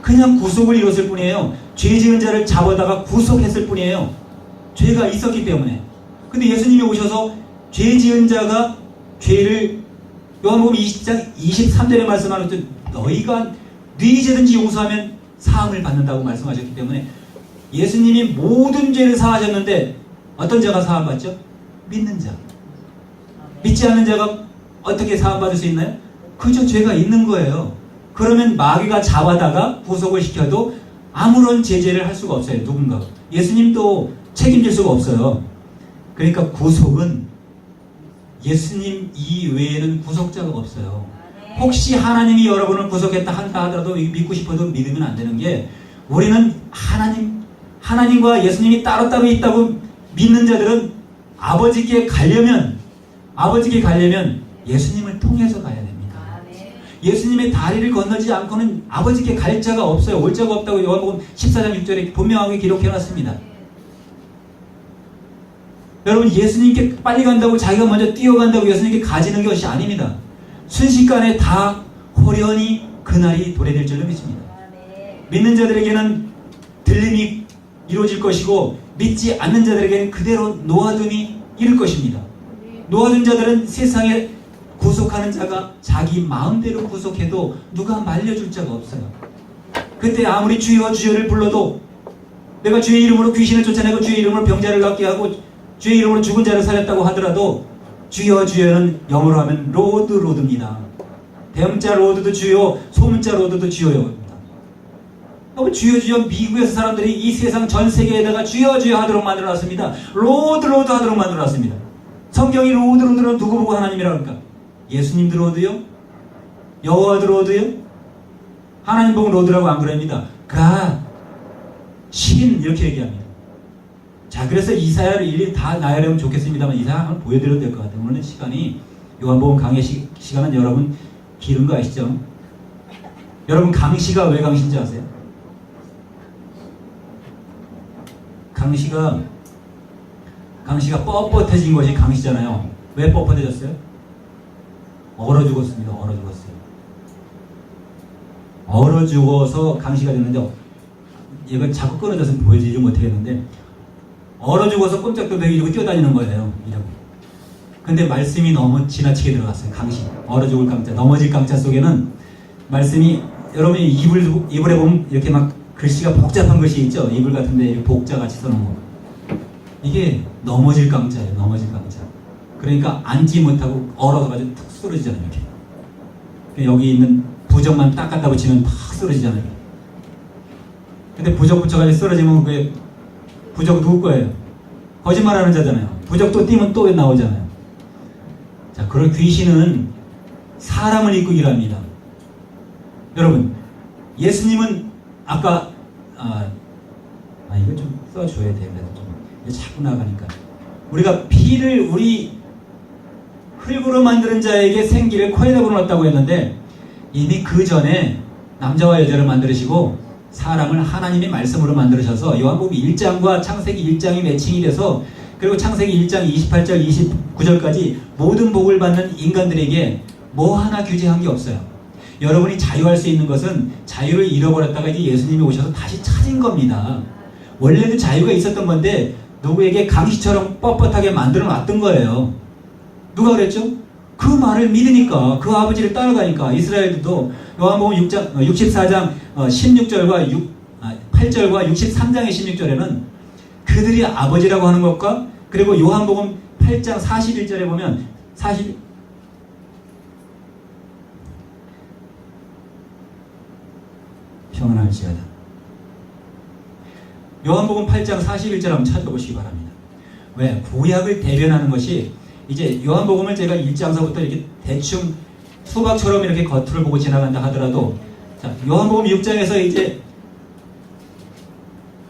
[SPEAKER 1] 그냥 구속을 이뤘을 뿐이에요. 죄 지은 자를 잡아다가 구속했을 뿐이에요. 죄가 있었기 때문에. 근데 예수님이 오셔서 죄 지은 자가 죄를, 요한복음 20장 23절에 말씀하는 너희가 네 죄든지 용서하면 사함을 받는다고 말씀하셨기 때문에 예수님이 모든 죄를 사하셨는데 어떤 자가 사함받죠? 믿는 자. 믿지 않는 자가 어떻게 사함받을 수 있나요? 그저 죄가 있는 거예요. 그러면 마귀가 잡아다가 구속을 시켜도 아무런 제재를 할 수가 없어요. 누군가. 예수님도 책임질 수가 없어요. 그러니까 구속은 예수님 이외에는 구속자가 없어요. 혹시 하나님이 여러분을 구속했다 한다 하더라도 믿고 싶어도 믿으면 안 되는 게, 우리는 하나님과 예수님이 따로따로 있다고 믿는 자들은 아버지께 가려면 예수님을 통해서 가야 됩니다. 예수님의 다리를 건너지 않고는 아버지께 갈 자가 없어요. 올 자가 없다고 요한복음 14장 6절에 분명하게 기록해놨습니다. 여러분, 예수님께 빨리 간다고 자기가 먼저 뛰어간다고 예수님께 가지는 것이 아닙니다. 순식간에 다 호련히 그날이 도래될 줄로 믿습니다. 믿는 자들에게는 들림이 이루어질 것이고, 믿지 않는 자들에게는 그대로 놓아둠이 이룰 것입니다. 놓아둔 자들은 세상에 구속하는 자가 자기 마음대로 구속해도 누가 말려줄 자가 없어요. 그때 아무리 주여 주여를 불러도, 내가 주의 이름으로 귀신을 쫓아내고 주의 이름으로 병자를 낫게 하고 주의 이름으로 죽은 자를 살렸다고 하더라도 주여 주여는 영어로 하면 로드입니다. 대문자 로드도 주여, 소문자 로드도 주여입니다. 주여 주여, 미국에서 사람들이 이 세상 전 세계에다가 주여 주여 하도록 만들어놨습니다. 로드 하도록 만들어놨습니다. 성경이 로드는 누구 보고 하나님이라고 합니까? 예수님도 로드요? 여호와도 로드요? 하나님 보고 로드라고 안 그럽니다. 신 이렇게 얘기합니다. 자, 그래서 이사야를 일일이 다 나열하면 좋겠습니다만 이사야 한번 보여드려도 될 것 같아요. 오늘은 시간이, 요한복음 강의 시간은 여러분 길은 거 아시죠? 여러분, 강시가 왜 강시인지 아세요? 강씨가 뻣뻣해진 것이 강씨잖아요. 왜 뻣뻣해졌어요? 얼어 죽었습니다. 얼어 죽었어요. 얼어 죽어서 강씨가 됐는데, 얘가 자꾸 끊어져서 보여주지 못하겠는데, 얼어 죽어서 꼼짝도 되기고 뛰어다니는 거예요. 이러고. 근데 말씀이 너무 지나치게 들어갔어요. 강씨. 얼어 죽을 강자, 넘어질 강자 속에는 말씀이, 여러분이 이불에 보면 이렇게 막 글씨가 복잡한 글씨 있죠? 이불 같은데 이렇게 복자같이 써놓은 거. 이게 넘어질 강자예요. 넘어질 강자. 그러니까 앉지 못하고 얼어서 가지고 툭 쓰러지잖아요. 이렇게. 여기 있는 부적만 딱 갖다 붙이면 팍 쓰러지잖아요. 근데 부적 붙여가지고 쓰러지면 그게 부적 누구 거예요? 거짓말하는 자잖아요. 부적 또 띄면 또 나오잖아요. 자, 그런 귀신은 사람을 입고 일합니다. 여러분, 예수님은 아까 이거 좀 써줘야 돼요. 자꾸 나가니까. 우리가 피를 우리 흙으로 만드는 자에게 생기를 코에다 불어넣었다고 했는데, 이미 그 전에 남자와 여자를 만드시고 사람을 하나님의 말씀으로 만들으셔서 요한복음 1장과 창세기 1장이 매칭이 돼서, 그리고 창세기 1장 28절 29절까지 모든 복을 받는 인간들에게 뭐 하나 규제한 게 없어요. 여러분이 자유할 수 있는 것은 자유를 잃어버렸다가 이제 예수님이 오셔서 다시 찾은 겁니다. 원래도 자유가 있었던 건데 누구에게 강씨처럼 뻣뻣하게 만들어 놨던 거예요. 누가 그랬죠? 그 말을 믿으니까, 그 아버지를 따라가니까. 이스라엘도 요한복음 64장 16절과 8절과 63장의 16절에는 그들이 아버지라고 하는 것과, 그리고 요한복음 8장 41절에 보면 평안할지어다. 요한복음 8장 41절 한번 찾아보시기 바랍니다. 왜? 구약을 대변하는 것이, 이제 요한복음을 제가 1장서부터 이렇게 대충 수박처럼 이렇게 겉을 보고 지나간다 하더라도, 자, 요한복음 6장에서 이제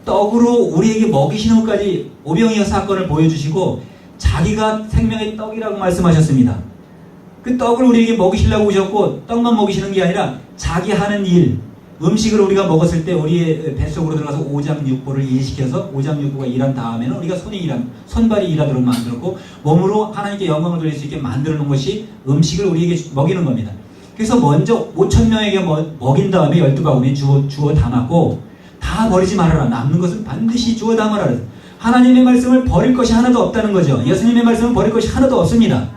[SPEAKER 1] 떡으로 우리에게 먹이시는 것까지 오병이어 사건을 보여주시고, 자기가 생명의 떡이라고 말씀하셨습니다. 그 떡을 우리에게 먹이시려고 오셨고, 떡만 먹이시는 게 아니라 자기 하는 일, 음식을 우리가 먹었을 때 우리의 뱃속으로 들어가서 오장육부를 일시켜서, 오장육부가 일한 다음에는 우리가 손발이 일하도록 만들고, 몸으로 하나님께 영광을 돌릴 수 있게 만들어 놓은 것이 음식을 우리에게 먹이는 겁니다. 그래서 먼저 5,000명에게 먹인 다음에 12바구니 주워 담았고, 다 버리지 말아라. 남는 것은 반드시 주워 담아라. 하나님의 말씀을 버릴 것이 하나도 없다는 거죠. 예수님의 말씀을 버릴 것이 하나도 없습니다.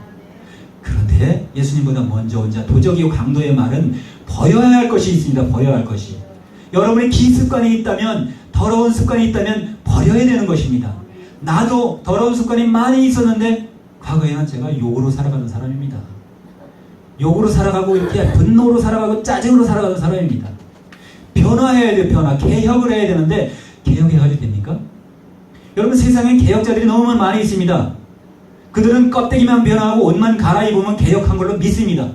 [SPEAKER 1] 그런데 예수님보다 먼저 온 자, 도적이요 강도의 말은 버려야 할 것이 있습니다. 버려야 할 것이. 여러분의 기습관이 있다면, 더러운 습관이 있다면 버려야 되는 것입니다. 나도 더러운 습관이 많이 있었는데 과거에는 제가 욕으로 살아가는 사람입니다. 욕으로 살아가고, 이렇게 분노로 살아가고, 짜증으로 살아가는 사람입니다. 변화해야 돼요. 변화. 개혁을 해야 되는데 개혁해가지고 됩니까? 여러분, 세상에 개혁자들이 너무 많이 있습니다. 그들은 껍데기만 변화하고 옷만 갈아입으면 개혁한 걸로 믿습니다.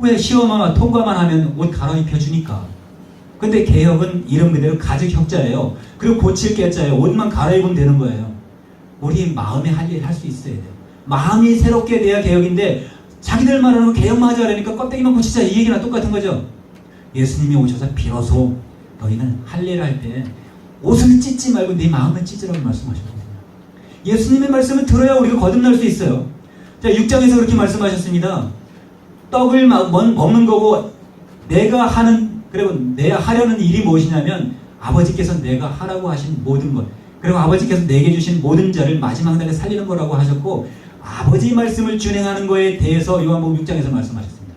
[SPEAKER 1] 왜? 시험만 통과만 하면 옷 갈아입혀 주니까. 근데 개혁은 이름 그대로 가죽혁자예요. 그리고 고칠 깨자예요. 옷만 갈아입으면 되는 거예요. 우리 마음에 할 일 할 수 있어야 돼요. 마음이 새롭게 돼야 개혁인데, 자기들 말하는 거 개혁만 하자 그러니까 껍데기만 고치자, 이 얘기랑 똑같은 거죠. 예수님이 오셔서 비로소 너희는 할 일을 할 때 옷을 찢지 말고 네 마음을 찢으라고 말씀하셨거든요. 예수님의 말씀을 들어야 우리가 거듭날 수 있어요. 자, 6장에서 그렇게 말씀하셨습니다. 떡을 먹는 거고, 내가 하는, 그리고 내가 하려는 일이 무엇이냐면, 아버지께서 내가 하라고 하신 모든 것, 그리고 아버지께서 내게 주신 모든 자를 마지막 날에 살리는 거라고 하셨고, 아버지 말씀을 준행하는 거에 대해서 요한복음 6장에서 말씀하셨습니다.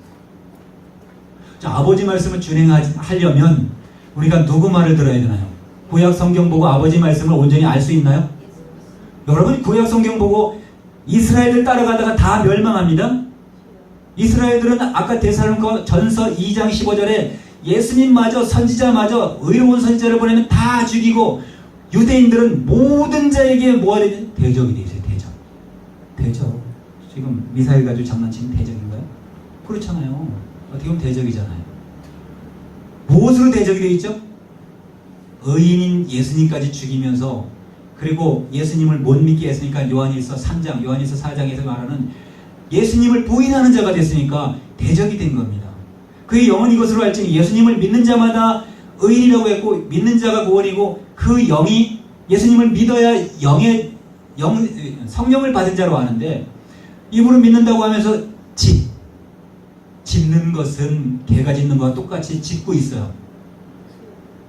[SPEAKER 1] 자, 아버지 말씀을 준행하려면 우리가 누구 말을 들어야 되나요? 구약 성경 보고 아버지 말씀을 온전히 알 수 있나요? 여러분, 구약 성경 보고 이스라엘을 따라가다가 다 멸망합니다. 이스라엘들은 아까 데살로니가 전서 2장 15절에 예수님마저, 선지자마저, 의로운 선지자를 보내면 다 죽이고, 유대인들은 모든 자에게 뭐가 되냐? 대적이 되어 있어요. 대적. 지금 미사일 가지고 장난치는 대적인가요? 그렇잖아요. 어떻게 보면 대적이잖아요. 무엇으로 대적이 되어 있죠? 의인인 예수님까지 죽이면서, 그리고 예수님을 못 믿게 했으니까 요한일서 3장, 요한일서 4장에서 말하는 예수님을 부인하는 자가 됐으니까 대적이 된 겁니다. 그의 영은 이것으로 알지니 예수님을 믿는 자마다 의인이라고 했고, 믿는 자가 구원이고, 그 영이 예수님을 믿어야 성령을 받은 자로 아는데, 입으로 믿는다고 하면서 짚는 것은 개가 짖는 것과 똑같이 짚고 있어요.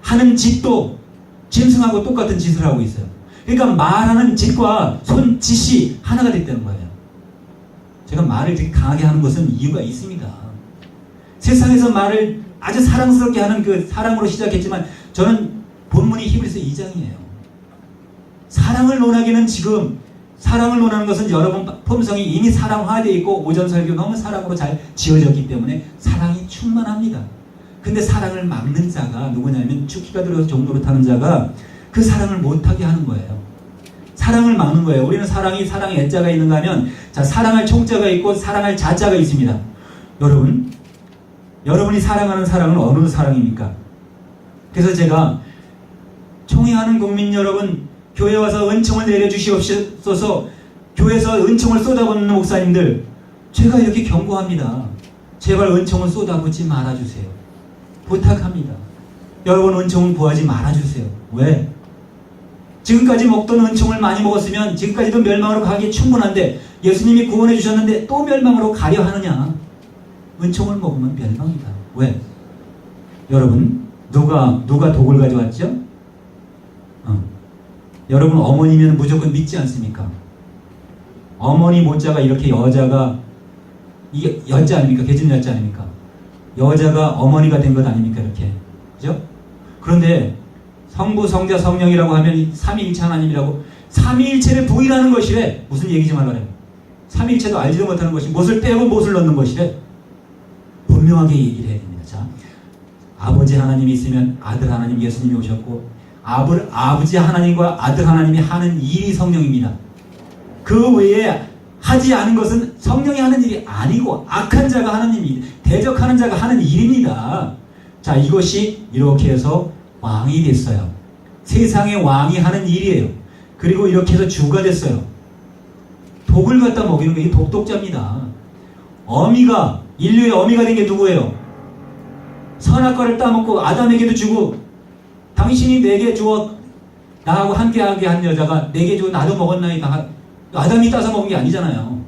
[SPEAKER 1] 하는 짓도 짐승하고 똑같은 짓을 하고 있어요. 그러니까 말하는 짓과 손짓이 하나가 됐다는 거예요. 제가 말을 되게 강하게 하는 것은 이유가 있습니다. 세상에서 말을 아주 사랑스럽게 하는 그 사랑으로 시작했지만, 저는 본문이 히브리서 2장이에요. 사랑을 논하기는 지금, 사랑을 논하는 것은 여러분 품성이 이미 사랑화되어 있고 오전 설교 너무 사랑으로 잘 지어졌기 때문에 사랑이 충만합니다. 근데 사랑을 막는 자가 누구냐면, 죽기가 들어서 종로를 타는 자가 그 사랑을 못하게 하는 거예요. 사랑을 막는 거예요. 우리는 사랑의 애자가 있는가 하면, 자, 사랑할 총자가 있고 사랑할 자자가 있습니다. 여러분이 사랑하는 사랑은 어느 사랑입니까? 그래서 제가 총회하는 국민 여러분, 교회 와서 은총을 내려주시옵소서. 교회에서 은총을 쏟아붓는 목사님들, 제가 이렇게 경고합니다. 제발 은총을 쏟아붓지 말아주세요. 부탁합니다. 여러분 은총을 구하지 말아주세요. 왜? 지금까지 먹던 은총을 많이 먹었으면 지금까지도 멸망으로 가기에 충분한데, 예수님이 구원해 주셨는데 또 멸망으로 가려 하느냐? 은총을 먹으면 멸망이다. 왜? 여러분, 누가 독을 가져왔죠? 여러분 어머니면 무조건 믿지 않습니까? 어머니 모자가 이렇게 여자가, 이게 여자 아닙니까? 계집 여자 아닙니까? 여자가 어머니가 된 것 아닙니까? 이렇게. 그죠? 그런데 성부, 성자, 성령이라고 하면 삼위일체 하나님이라고, 삼위일체를 부인하는 것이래. 무슨 얘기 좀 하려고. 삼위일체도 알지도 못하는 것이 못을 빼고 못을 넣는 것이래. 분명하게 얘기를 해야 됩니다. 자, 아버지 하나님이 있으면 아들 하나님 예수님이 오셨고, 아버지 하나님과 아들 하나님이 하는 일이 성령입니다. 그 외에 하지 않은 것은 성령이 하는 일이 아니고 악한 자가 하는 일입니다. 대적하는 자가 하는 일입니다. 자, 이것이 이렇게 해서 왕이 됐어요. 세상의 왕이 하는 일이에요. 그리고 이렇게 해서 주가 됐어요. 독을 갖다 먹이는 게 독독자입니다. 인류의 어미가 된 게 누구예요? 선악과를 따먹고 아담에게도 주고, 당신이 내게 주어 나하고 함께하게 한 여자가 내게 주어 나도 먹었나이다. 아담이 따서 먹은 게 아니잖아요.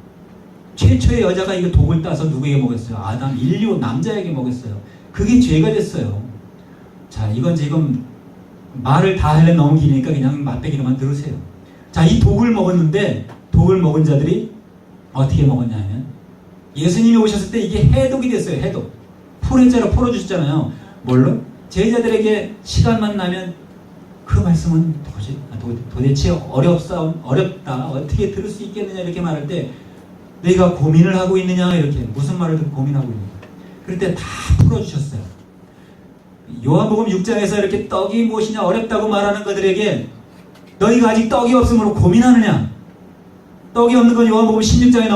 [SPEAKER 1] 최초의 여자가 이거 독을 따서 누구에게 먹였어요? 아담, 인류 남자에게 먹였어요. 그게 죄가 됐어요. 자, 이건 지금 말을 다 하려면 너무 기니까 그냥 맛배기로만 들으세요. 자, 이 독을 먹었는데, 독을 먹은 자들이 어떻게 먹었냐면, 예수님이 오셨을 때 이게 해독이 됐어요. 해독. 풀의자로 풀어주셨잖아요. 뭘로? 제자들에게 시간만 나면 그 말씀은 도대체 어렵다. 어떻게 들을 수 있겠느냐 이렇게 말할 때, 내가 고민을 하고 있느냐 이렇게, 무슨 말을 듣고 고민하고 있느냐. 그럴 때 다 풀어주셨어요. 요한복음 6장에서 이렇게 떡이 무엇이냐 어렵다고 말하는 것들에게, 너희가 아직 떡이 없으므로 고민하느냐. 떡이 없는 건 요한복음 16장에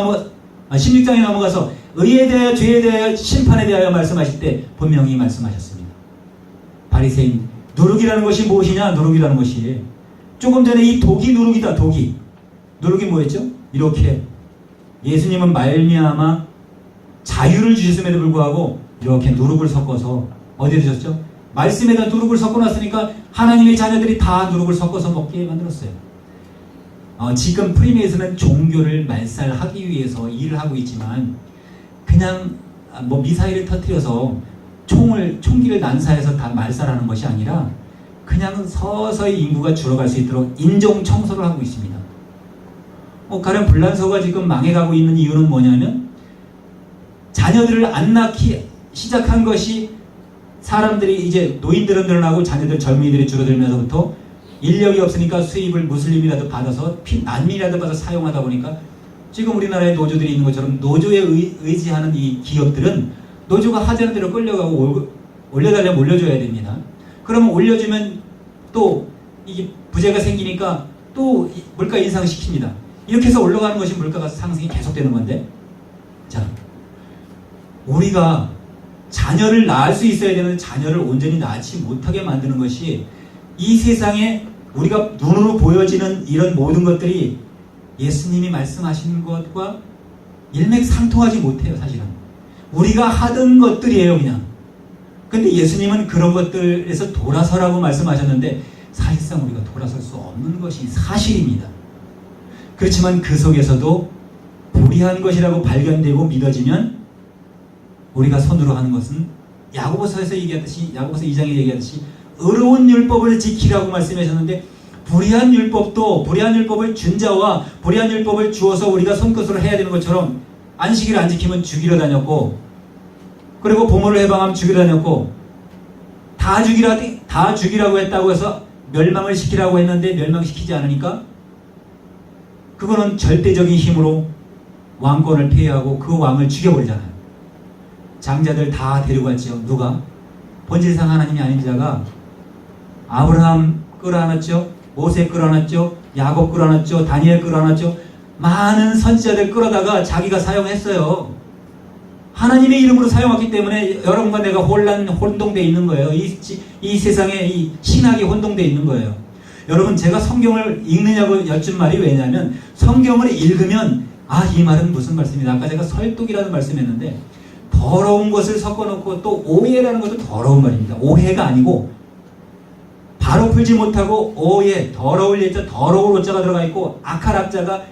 [SPEAKER 1] 넘어가서 의에 대하여 죄에 대하여 심판에 대하여 말씀하실 때 분명히 말씀하셨습니다. 바리새인, 누룩이라는 것이 무엇이냐? 누룩이라는 것이 조금 전에 이 독이 누룩이다. 독이 뭐였죠? 이렇게 예수님은 말미암아 자유를 주셨음에도 불구하고 이렇게 누룩을 섞어서 어디에 주셨죠? 말씀에다 누룩을 섞어놨으니까 하나님의 자녀들이 다 누룩을 섞어서 먹게 만들었어요. 지금 프리메이슨은 종교를 말살하기 위해서 일을 하고 있지만, 그냥 미사일을 터뜨려서 총기를 난사해서 다 말살하는 것이 아니라 그냥 서서히 인구가 줄어갈 수 있도록 인종 청소를 하고 있습니다. 가령 불란서가 지금 망해가고 있는 이유는 뭐냐면, 자녀들을 안 낳기 시작한 것이, 사람들이 이제 노인들은 늘어나고 자녀들 젊은이들이 줄어들면서부터 인력이 없으니까 수입을 무슬림이라도 받아서 난민이라도 받아서 사용하다 보니까 지금 우리나라에 노조들이 있는 것처럼 노조에 의지하는 이 기업들은 노조가 하자는 대로 끌려가고 올려달라면 올려줘야 됩니다. 그러면 올려주면 또 이게 부재가 생기니까 또 물가 인상시킵니다. 이렇게 해서 올라가는 것이 물가가 상승이 계속되는 건데, 자, 우리가 자녀를 낳을 수 있어야 되는 자녀를 온전히 낳지 못하게 만드는 것이, 이 세상에 우리가 눈으로 보여지는 이런 모든 것들이 예수님이 말씀하시는 것과 일맥상통하지 못해요. 사실은 우리가 하던 것들이에요. 그냥. 근데 예수님은 그런 것들에서 돌아서라고 말씀하셨는데, 사실상 우리가 돌아설 수 없는 것이 사실입니다. 그렇지만 그 속에서도 불의한 것이라고 발견되고 믿어지면 우리가 손으로 하는 것은 야고보서에서 얘기하듯이, 야고보서 2장에 얘기하듯이 의로운 율법을 지키라고 말씀하셨는데, 불의한 율법을 준 자와 불의한 율법을 주어서 우리가 손끝으로 해야 되는 것처럼 안식일을 안 지키면 죽이러 다녔고, 그리고 부모를 해방하면 죽이러 다녔고, 다 죽이라고 했다고 해서 멸망을 시키라고 했는데 멸망시키지 않으니까 그거는 절대적인 힘으로 왕권을 폐위하고 그 왕을 죽여버리잖아요. 장자들 다 데리고 갔죠. 누가? 본질상 하나님이 아닌 자가 아브라함 끌어안았죠. 모세 끌어안았죠. 야곱 끌어안았죠. 다니엘 끌어안았죠. 많은 선지자들 끌어다가 자기가 사용했어요. 하나님의 이름으로 사용했기 때문에 여러분과 내가 혼동되어 있는 거예요. 이 세상에 이 신학이 혼동되어 있는 거예요. 여러분, 제가 성경을 읽느냐고 여쭌 말이 왜냐하면 성경을 읽으면 이 말은 무슨 말씀이다. 아까 제가 설득이라는 말씀했는데, 더러운 것을 섞어놓고 또 오해라는 것도 더러운 말입니다. 오해가 아니고 바로 풀지 못하고 오해, 더러울 예자, 더러울 오자가 들어가 있고 악할 악자가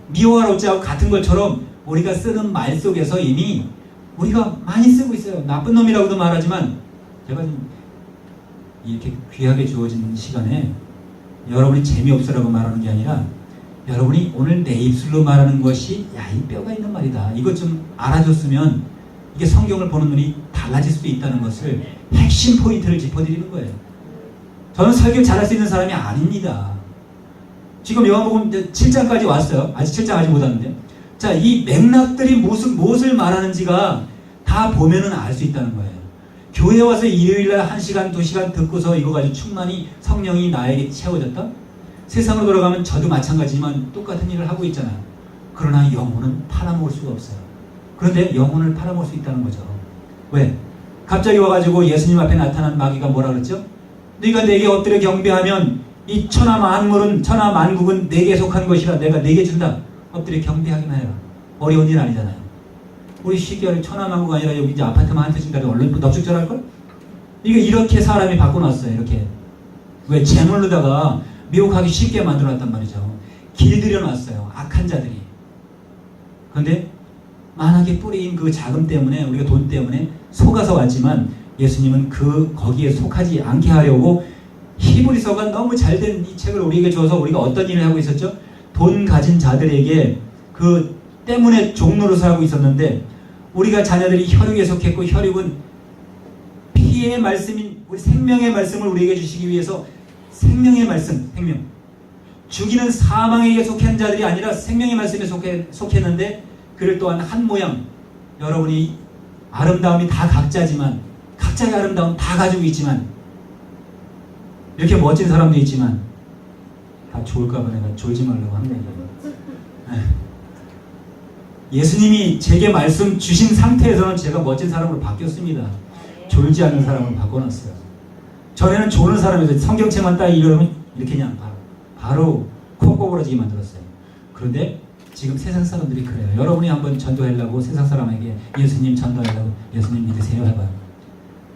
[SPEAKER 1] 미워할 오자하고 같은 것처럼 우리가 쓰는 말 속에서 이미 우리가 많이 쓰고 있어요. 나쁜 놈이라고도 말하지만, 제가 이렇게 귀하게 주어진 시간에 여러분이 재미없으라고 말하는 게 아니라 여러분이 오늘 내 입술로 말하는 것이 이 뼈가 있는 말이다. 이것 좀 알아줬으면 이게 성경을 보는 눈이 달라질 수도 있다는 것을 핵심 포인트를 짚어드리는 거예요. 저는 설교 잘할 수 있는 사람이 아닙니다. 지금 요한복음 7장까지 왔어요. 아직 7장 아직 못 왔는데. 자, 이 맥락들이 무엇을 말하는지가 다 보면은 알 수 있다는 거예요. 교회 와서 일요일날 1시간, 2시간 듣고서 이거 가지고 충만히 성령이 나에게 채워졌다? 세상으로 돌아가면 저도 마찬가지지만 똑같은 일을 하고 있잖아요. 그러나 영혼은 팔아먹을 수가 없어요. 그런데 영혼을 팔아먹을 수 있다는 거죠. 왜? 갑자기 와가지고 예수님 앞에 나타난 마귀가 뭐라 그랬죠? 네가 내게 엎드려 경배하면 이 천하 만국은 내게 속한 것이라 내가 내게 준다. 엎드려 경배하기만 해라. 어려운 일 아니잖아요. 우리 쉽게 하는 천하 만국 아니라 여기 이제 아파트만 한 채 준다고 얼른 넙죽절할걸? 이렇게 사람이 바꿔놨어요. 이렇게. 왜? 재물로다가 미혹하기 쉽게 만들어놨단 말이죠. 길들여놨어요. 악한 자들이. 그런데 만약에 뿌리인 그 자금 때문에, 우리가 돈 때문에 속아서 왔지만, 예수님은 거기에 속하지 않게 하려고 히브리서가 너무 잘된 이 책을 우리에게 줘서 우리가 어떤 일을 하고 있었죠? 돈 가진 자들에게 그 때문에 종로로 살고 있었는데, 우리가 자녀들이 혈육에 속했고, 혈육은 피의 말씀인 우리 생명의 말씀을 우리에게 주시기 위해서 생명의 말씀, 죽이는 사망에게 속한 자들이 아니라 생명의 말씀에 속했는데, 그를 또한 한 모양, 여러분이 아름다움이 다 각자지만, 각자의 아름다움 다 가지고 있지만, 이렇게 멋진 사람도 있지만 다 좋을까봐 내가 졸지 말라고 하는 거예요. 예수님이 제게 말씀 주신 상태에서는 제가 멋진 사람으로 바뀌었습니다. 졸지 않는 사람으로 바꿔놨어요. 전에는 조는 사람에서 성경책만 딱 읽으면 이렇게 그냥 바로 코 꼬부러지게 만들었어요. 그런데 지금 세상 사람들이 그래요. 여러분이 한번 전도하려고 세상 사람에게 예수님 전도하려고 예수님 믿으세요 해봐요.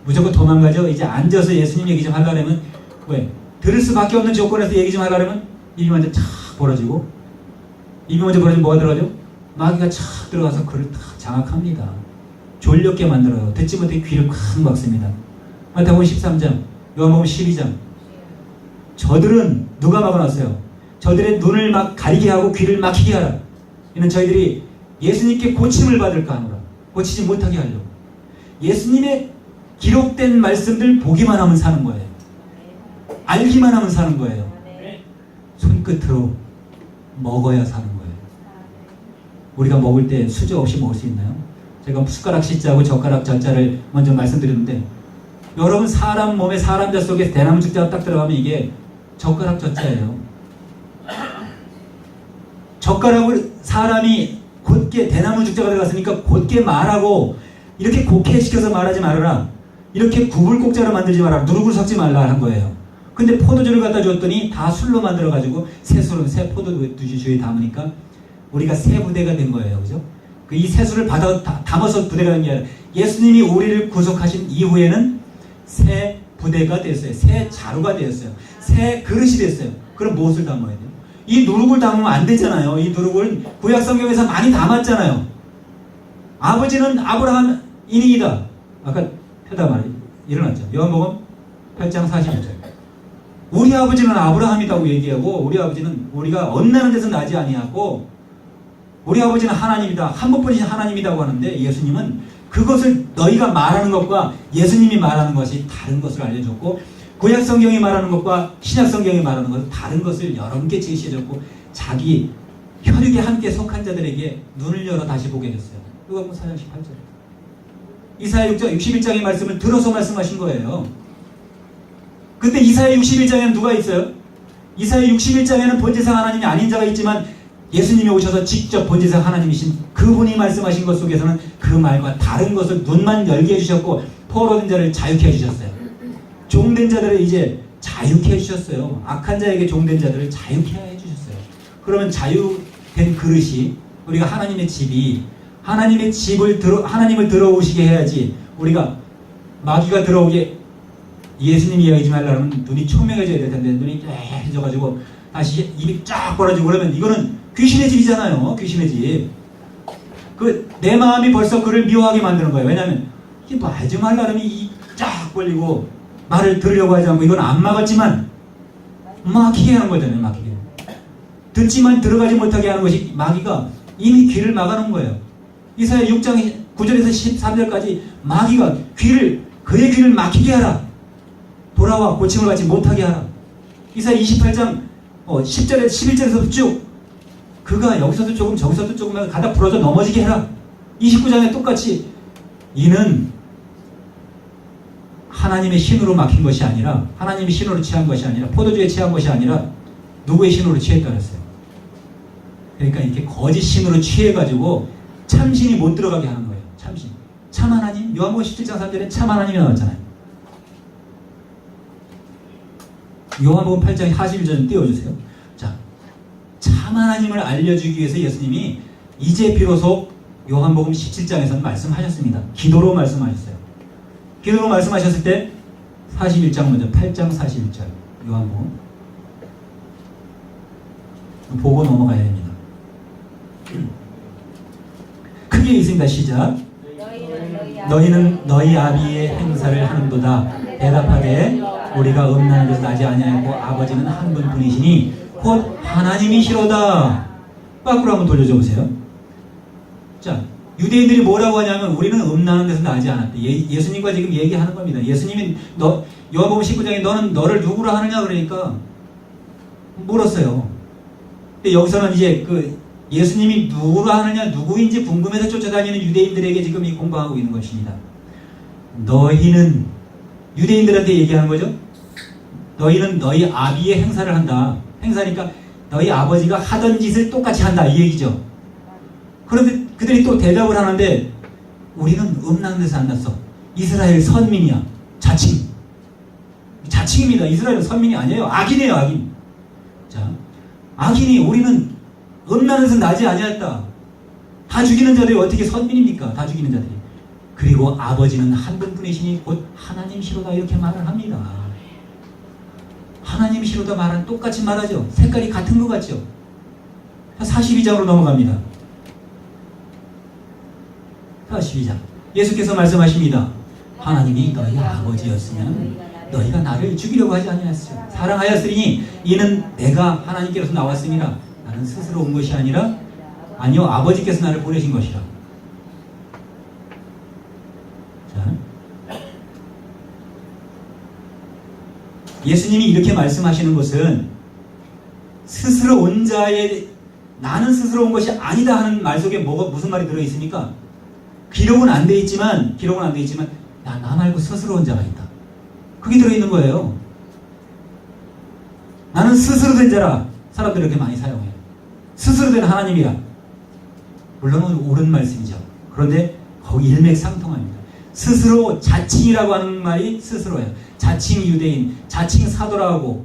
[SPEAKER 1] 무조건 도망가죠. 이제 앉아서 예수님 얘기 좀 하려면, 왜? 들을 수밖에 없는 조건에서 얘기 좀 하려면 입이 먼저 착 벌어지고, 입이 먼저 벌어지면 뭐가 들어가죠? 마귀가 착 들어가서 그를 탁 장악합니다. 졸렵게 만들어요. 듣지 못해 귀를 콱 막습니다. 마태복음 13장, 요한복음 12장. 저들은 누가 막아놨어요? 저들의 눈을 막 가리게 하고 귀를 막히게 하라. 이는 저희들이 예수님께 고침을 받을까 하노라. 고치지 못하게 하려고. 예수님의 기록된 말씀들 보기만 하면 사는 거예요. 알기만 하면 사는 거예요. 손끝으로 먹어야 사는 거예요. 우리가 먹을 때 수저 없이 먹을 수 있나요? 제가 숟가락 C자하고 젓가락 J자를 먼저 말씀드렸는데, 여러분 사람 몸에 사람자 속에 대나무 죽자가 딱 들어가면 이게 젓가락 J자예요. 젓가락을 사람이 곧게 대나무 죽자가 들어갔으니까 곧게 말하고, 이렇게 곡해 시켜서 말하지 말아라. 이렇게 구불곡자로 만들지 말아라. 누룩을 섞지 말라 한 거예요. 근데 포도주를 갖다 줬더니 다 술로 만들어가지고 새 포도주에 담으니까 우리가 새 부대가 된 거예요. 그죠? 이 새술을 담아서 부대가 된 게 아니라 예수님이 우리를 구속하신 이후에는 새 부대가 됐어요. 새 자루가 되었어요. 새 그릇이 됐어요. 그럼 무엇을 담아야 돼요? 이 누룩을 담으면 안 되잖아요. 이 누룩을 구약 성경에서 많이 담았잖아요. 아버지는 아브라함 인인이다. 아까 펴다 말이 일어났죠. 요한복음 8장 41절. 우리 아버지는 아브라함이라고 얘기하고 우리 아버지는 우리가 엄나는 데서 나지 아니하고 우리 아버지는 하나님이다. 한 분뿐이신 하나님이라고 하는데 예수님은 그것을 너희가 말하는 것과 예수님이 말하는 것이 다른 것을 알려줬고 구약 성경이 말하는 것과 신약 성경이 말하는 것은 다른 것을 여러 개 제시해줬고 자기 혈육에 함께 속한 자들에게 눈을 열어 다시 보게 됐어요. 요한복음 4장 18절. 이사야 6장 61장의 말씀을 들어서 말씀하신 거예요. 근데 이사야 61장에는 누가 있어요? 이사야 61장에는 번제상 하나님이 아닌 자가 있지만 예수님이 오셔서 직접 번제상 하나님이신 그분이 말씀하신 것 속에서는 그 말과 다른 것을 눈만 열게 해주셨고 포로된 자를 자유케 해주셨어요. 종된 자들을 이제 자유케 해주셨어요. 악한 자에게 종된 자들을 자유케 해주셨어요. 그러면 자유된 그릇이 우리가 하나님의 집이 하나님의 집을 하나님을 들어오시게 해야지 우리가 마귀가 들어오게 예수님이 이야기하지 말라면 눈이 총명해져야 될 텐데 눈이 깨져가지고 다시 입이 쫙 벌어지고 그러면 이거는 귀신의 집이잖아요. 귀신의 집. 내 마음이 벌써 그를 미워하게 만드는 거예요. 왜냐하면 이게 뭐 하지 말라면 입 쫙 벌리고 말을 들으려고 하지 않고 이건 안 막았지만 막히게 하는 거잖아요. 막히게. 듣지만 들어가지 못하게 하는 것이 마귀가 이미 귀를 막아놓은 거예요. 이사야 6장 9절에서 13절까지 마귀가 그의 귀를 막히게 하라. 돌아와 고침을 받지 못하게 하라. 이사야 28장 10절에서 11절에서 쭉 그가 여기서도 조금 저기서도 조금 가다 부러져 넘어지게 해라. 29장에 똑같이 이는 하나님의 신으로 막힌 것이 아니라 하나님의 신으로 취한 것이 아니라 포도주에 취한 것이 아니라 누구의 신으로 취했다 그랬어요. 그러니까 이렇게 거짓 신으로 취해가지고 참신이 못 들어가게 하는 거예요. 참신. 참 하나님. 요한복음 17장 3절에 참 하나님이 나왔잖아요. 요한복음 8장 41절 좀 띄워주세요. 자, 참 하나님을 알려주기 위해서 예수님이 이제 비로소 요한복음 17장에서는 말씀하셨습니다. 기도로 말씀하셨어요. 기도로 말씀하셨을 때 41장 먼저 8장 41절 요한복음 보고 넘어가야 됩니다. 크게 있습니다. 시작. 너희는 너희 아비의 행사를 하는도다. 대답하되 우리가 음란한 데서 나지 아니하고 아버지는 한 분뿐이시니 곧 하나님이시로다. 거꾸로 한번 돌려줘 보세요. 자, 유대인들이 뭐라고 하냐면 우리는 음란한 데서 나지 않았대. 예수님과 지금 얘기하는 겁니다. 예수님이 요한복음 19장에 너는 너를 누구라 하느냐 그러니까 물었어요. 근데 여기서는 이제 예수님이 누구라 하느냐 누구인지 궁금해서 쫓아다니는 유대인들에게 지금 이 공부하고 있는 것입니다. 너희는 유대인들한테 얘기하는 거죠. 너희는 너희 아비의 행사를 한다. 행사니까 너희 아버지가 하던 짓을 똑같이 한다 이 얘기죠. 그런데 그들이 또 대답을 하는데 우리는 음란한 데서 안 났어. 이스라엘 선민이야. 자칭입니다. 이스라엘은 선민이 아니에요. 악인이에요. 악인. 자, 악인이 우리는 음란한 데서 나지 아니었다. 다 죽이는 자들이 어떻게 선민입니까? 다 죽이는 자들이. 그리고 아버지는 한 분뿐이시니 곧 하나님시로다 이렇게 말을 합니다. 하나님시로다 말은 똑같이 말하죠. 색깔이 같은 것 같죠. 42장으로 넘어갑니다. 42장. 예수께서 말씀하십니다. 하나님이 너희 아버지였으면 너희가 나를 죽이려고 하지 아니하였으리라. 사랑하였으니 이는 내가 하나님께로서 나왔음이라. 나는 스스로 온 것이 아니라 아니요 아버지께서 나를 보내신 것이라. 자, 예수님이 이렇게 말씀하시는 것은 스스로 온 자의 나는 스스로 온 것이 아니다 하는 말 속에 무슨 말이 들어있습니까? 기록은 안 돼 있지만 나 말고 스스로 온 자가 있다. 그게 들어있는 거예요. 나는 스스로 된 자라. 사람들이 이렇게 많이 사용해요. 스스로 된 하나님이라. 물론 옳은 말씀이죠. 그런데 거기 일맥상통합니다. 스스로 자칭이라고 하는 말이 스스로예요. 자칭 유대인, 자칭 사도라고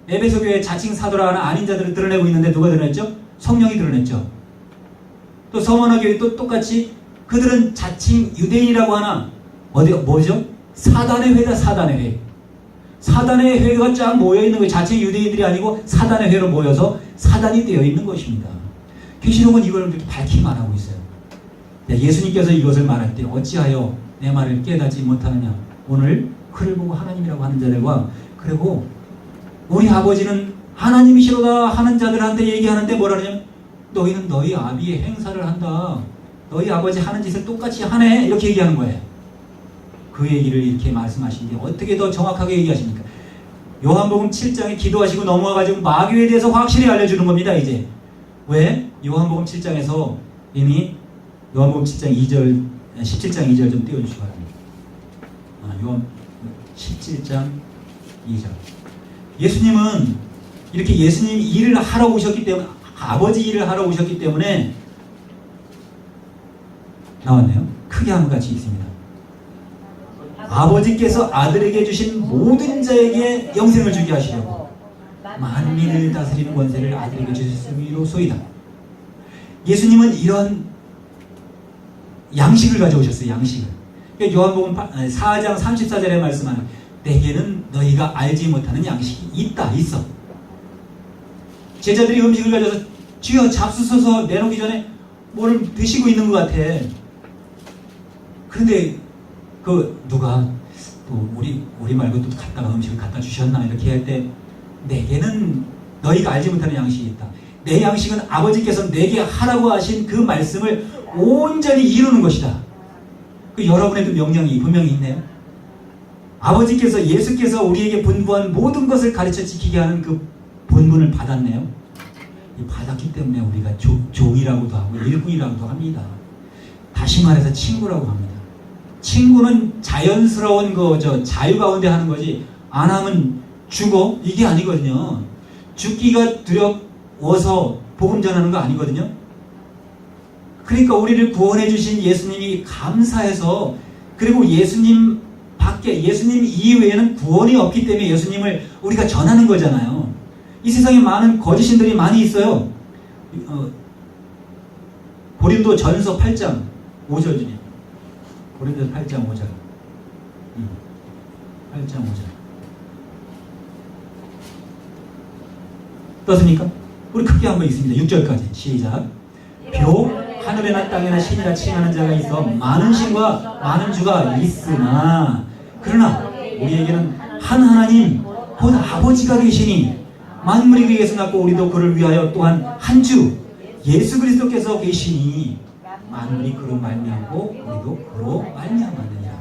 [SPEAKER 1] 에베소 교회 자칭 사도라 하는 아닌 자들을 드러내고 있는데 누가 드러냈죠? 성령이 드러냈죠. 또 서머나 교회 또 똑같이 그들은 자칭 유대인이라고 하나 뭐죠? 사단의 회다. 사단의 회. 사단의 회가 쫙 모여있는 거예요. 자체 유대인들이 아니고 사단의 회로 모여서 사단이 되어 있는 것입니다. 계시록은 이걸 이렇게 밝히 말하고 있어요. 예수님께서 이것을 말할 때 어찌하여 내 말을 깨닫지 못하느냐. 오늘 그를 보고 하나님이라고 하는 자들과 그리고 우리 아버지는 하나님이시로다 하는 자들한테 얘기하는데 뭐라 그러냐면 너희는 너희 아비의 행사를 한다. 너희 아버지 하는 짓을 똑같이 하네. 이렇게 얘기하는 거예요. 그 얘기를 이렇게 말씀하신 게 어떻게 더 정확하게 얘기하십니까? 요한복음 7장에 기도하시고 넘어가가지고 마귀에 대해서 확실히 알려주는 겁니다. 이제 왜? 요한복음 7장에서 이미 요한복음 7장 2절 17장 2절 좀 띄워주시기 바랍니다. 요한 17장 2절. 예수님은 이렇게 예수님 일을 하러 오셨기 때문에 아버지 일을 하러 오셨기 때문에 나왔네요. 크게 한번 같이 읽습니다. 아버지께서 아들에게 주신 모든 자에게 영생을 주게 하시려고 만민을 다스리는 권세를 아들에게 주셨음이로소이다. 예수님은 이런 양식을 가져오셨어요. 양식을. 그러니까 요한복음 4장 34절에 말씀하는 내게는 너희가 알지 못하는 양식이 있어. 제자들이 음식을 가져서 주여 잡수셔서 내놓기 전에 뭐를 드시고 있는 것 같아. 그런데 누가 또 우리 말고 또 갖다가 음식을 갖다 주셨나 이렇게 할 때 내게는 너희가 알지 못하는 양식이 있다. 내 양식은 아버지께서 내게 하라고 하신 그 말씀을 온전히 이루는 것이다. 여러분에도 명령이 분명히 있네요. 아버지께서 예수께서 우리에게 분부한 모든 것을 가르쳐 지키게 하는 그 본분을 받았네요. 받았기 때문에 우리가 종이라고도 하고 일꾼이라고도 합니다. 다시 말해서 친구라고 합니다. 친구는 자연스러운 자유 가운데 하는 거지 안 하면 죽어? 이게 아니거든요. 죽기가 두려워서 복음 전하는 거 아니거든요. 그러니까 우리를 구원해 주신 예수님이 감사해서 그리고 예수님 이외에는 구원이 없기 때문에 예수님을 우리가 전하는 거잖아요. 이 세상에 많은 거짓신들이 많이 있어요. 고린도 전서 8장 5절 중에 고린도 8장 5절 8장 5절 떴습니까? 우리 크게 한번 읽습니다. 6절까지 시작. 표 하늘에나 땅에나 신이라 칭하는 자가 있어 많은 신과 많은 주가 있으나 그러나 우리에게는 한 하나님 곧 아버지가 계시니 만물이 그에게서 났고 우리도 그를 위하여 또한 한 주 예수 그리스도께서 계시니 만물이 그로 말미암고 우리도 그로 말미암았느니라.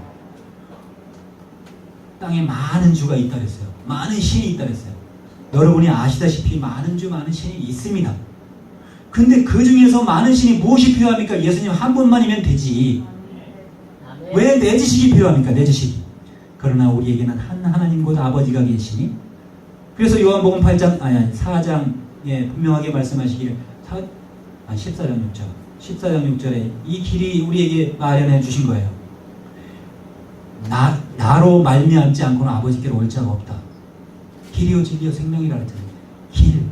[SPEAKER 1] 땅에 많은 주가 있다 그랬어요. 많은 신이 있다 그랬어요. 여러분이 아시다시피 많은 주 많은 신이 있습니다. 근데 그 중에서 많은 신이 무엇이 필요합니까? 예수님 한 분만이면 되지. 왜 내 지식이 필요합니까? 내 지식이. 그러나 우리에게는 한 하나님 곧 아버지가 계시니 그래서 요한복음 4장에 분명하게 말씀하시기를 14장 6절에 이 길이 우리에게 마련해 주신 거예요. 나로 말미암지 않고는 아버지께로 올 자가 없다. 길이요 진리요 생명이라 그랬잖아요. 길.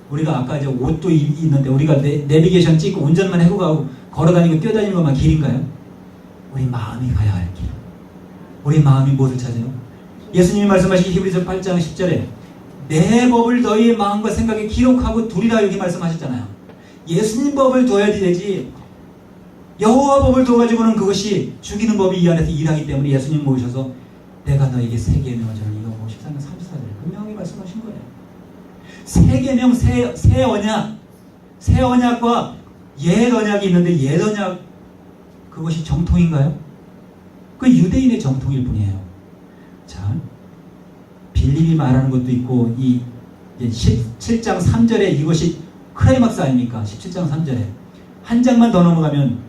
[SPEAKER 1] 우리가 아까 이제 옷도 있는데 우리가 내비게이션 찍고 운전만 해고 가고 걸어다니고 뛰어다니는 것만 길인가요? 우리 마음이 가야 할 길. 우리 마음이 무엇을 찾아요? 예수님이 말씀하신 히브리서 8장 10절에 내 법을 너희의 마음과 생각에 기록하고 두리라 여기 말씀하셨잖아요. 예수님 법을 둬야 되지 여호와 법을 둬가지고는 그것이 죽이는 법이 이 안에서 일하기 때문에 예수님 모셔서 내가 너에게 새 계명을 저는 이거 13장 34절 분명히 말씀하신 거예요. 새 계명, 새 언약, 새 언약과 옛 언약이 있는데 옛 언약 그것이 정통인가요? 그 유대인의 정통일 뿐이에요. 자, 빌립이 말하는 것도 있고 이 17장 3절에 이것이 클라이막스 아닙니까? 17장 3절에 한 장만 더 넘어가면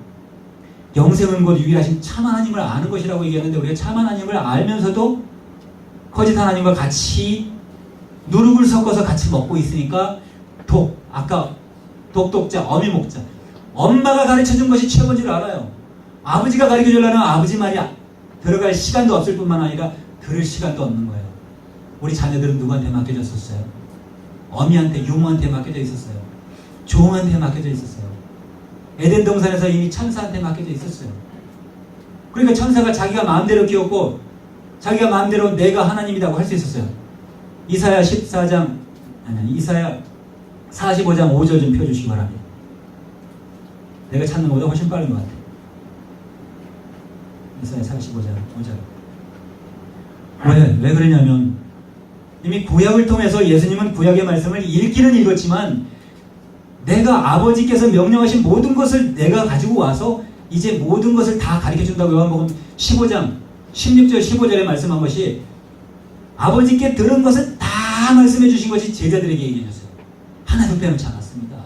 [SPEAKER 1] 영생은 곧 유일하신 참 하나님을 아는 것이라고 얘기하는데 우리가 참 하나님을 알면서도 거짓 하나님과 같이 누룩을 섞어서 같이 먹고 있으니까 아까 독독자, 어미 먹자. 엄마가 가르쳐준 것이 최고인 줄 알아요. 아버지가 가르쳐주려면 아버지 말이 들어갈 시간도 없을 뿐만 아니라 들을 시간도 없는 거예요. 우리 자녀들은 누구한테 맡겨졌었어요? 어미한테, 유모한테 맡겨져 있었어요. 종한테 맡겨져 있었어요. 에덴 동산에서 이미 천사한테 맡겨져 있었어요. 그러니까 천사가 자기가 마음대로 키웠고 자기가 마음대로 내가 하나님이라고 할 수 있었어요. 이사야 14장, 이사야 45장 5절 좀 펴주시기 바랍니다. 내가 찾는 것보다 훨씬 빠른 것 같아요. 이사야 45장 5절. 왜 그러냐면 이미 구약을 통해서 예수님은 구약의 말씀을 읽기는 읽었지만 내가 아버지께서 명령하신 모든 것을 내가 가지고 와서 이제 모든 것을 다 가르쳐준다고 요한복음 15장 16절 15절에 말씀한 것이 아버지께 들은 것을 다 말씀해 주신 것이 제자들에게 얘기해 줬어요. 하나도 빼놓지 않았습니다.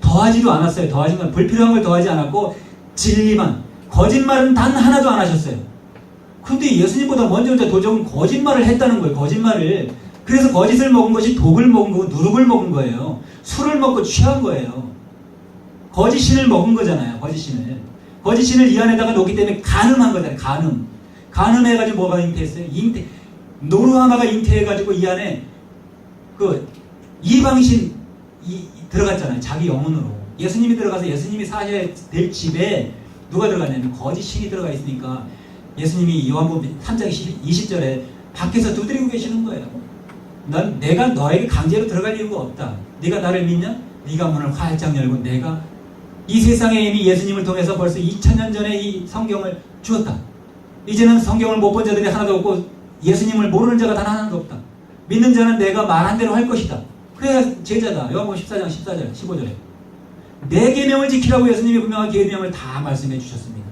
[SPEAKER 1] 더하지도 않았어요. 더하진 건 불필요한 걸 더하지 않았고 진리만, 거짓말은 단 하나도 안 하셨어요. 근데 예수님보다 먼저 도적은 거짓말을 했다는 거예요. 거짓말을. 그래서 거짓을 먹은 것이 독을 먹은 거고 누룩을 먹은 거예요. 술을 먹고 취한 거예요. 거짓신을 먹은 거잖아요. 거짓신을. 거짓신을 이 안에다가 놓기 때문에 간음한 거잖아요. 간음. 간음해가지고 뭐가 잉태했어요? 노루하마가 잉태해가지고 이 안에 그 이방신 들어갔잖아요. 자기 영혼으로. 예수님이 들어가서 예수님이 사셔야 될 집에 누가 들어갔냐면 거짓신이 들어가 있으니까 예수님이 요한복음 3장 20절에 밖에서 두드리고 계시는 거예요. 내가 너에게 강제로 들어갈 이유가 없다. 네가 나를 믿냐? 네가 문을 활짝 열고 내가 이 세상에 이미 예수님을 통해서 벌써 2000년 전에 이 성경을 주었다. 이제는 성경을 못 본 자들이 하나도 없고 예수님을 모르는 자가 단 하나도 없다. 믿는 자는 내가 말한 대로 할 것이다. 그래야 제자다. 요한복음 14장 14절 15절에 내 계명을 지키라고 예수님이 분명한 계명을 다 말씀해 주셨습니다.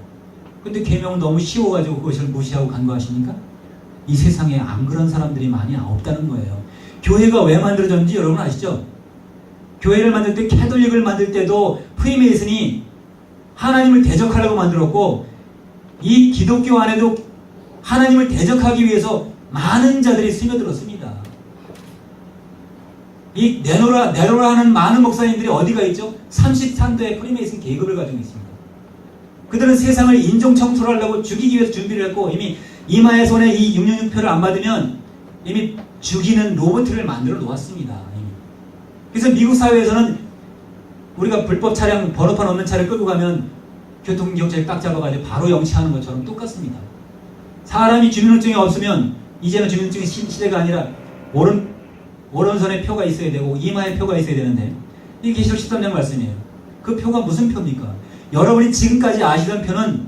[SPEAKER 1] 근데 계명은 너무 쉬워가지고 그것을 무시하고 간과하십니까? 이 세상에 안 그런 사람들이 많이 없다는 거예요. 교회가 왜 만들어졌는지 여러분 아시죠? 교회를 만들 때 캐톨릭을 만들 때도 프리메이슨이 하나님을 대적하려고 만들었고 이 기독교 안에도 하나님을 대적하기 위해서 많은 자들이 스며들었습니다. 이 네로라 하는 많은 목사님들이 어디가 있죠? 33도의 프리메이슨 계급을 가지고 있습니다. 그들은 세상을 인종 청소하려고 죽이기 위해서 준비를 했고 이미 이마의 손에 이 666표를 안 받으면 이미 죽이는 로봇을 만들어 놓았습니다. 이미. 그래서 미국 사회에서는 우리가 불법 차량 번호판 없는 차를 끌고 가면 교통경찰이 딱 잡아가지고 바로 영치하는 것처럼 똑같습니다. 사람이 주민등록증이 없으면 이제는 주민등록증 시대가 아니라 오른손에 표가 있어야 되고 이마에 표가 있어야 되는데 이게 계시록 13장 말씀이에요. 그 표가 무슨 표입니까? 여러분이 지금까지 아시던 표는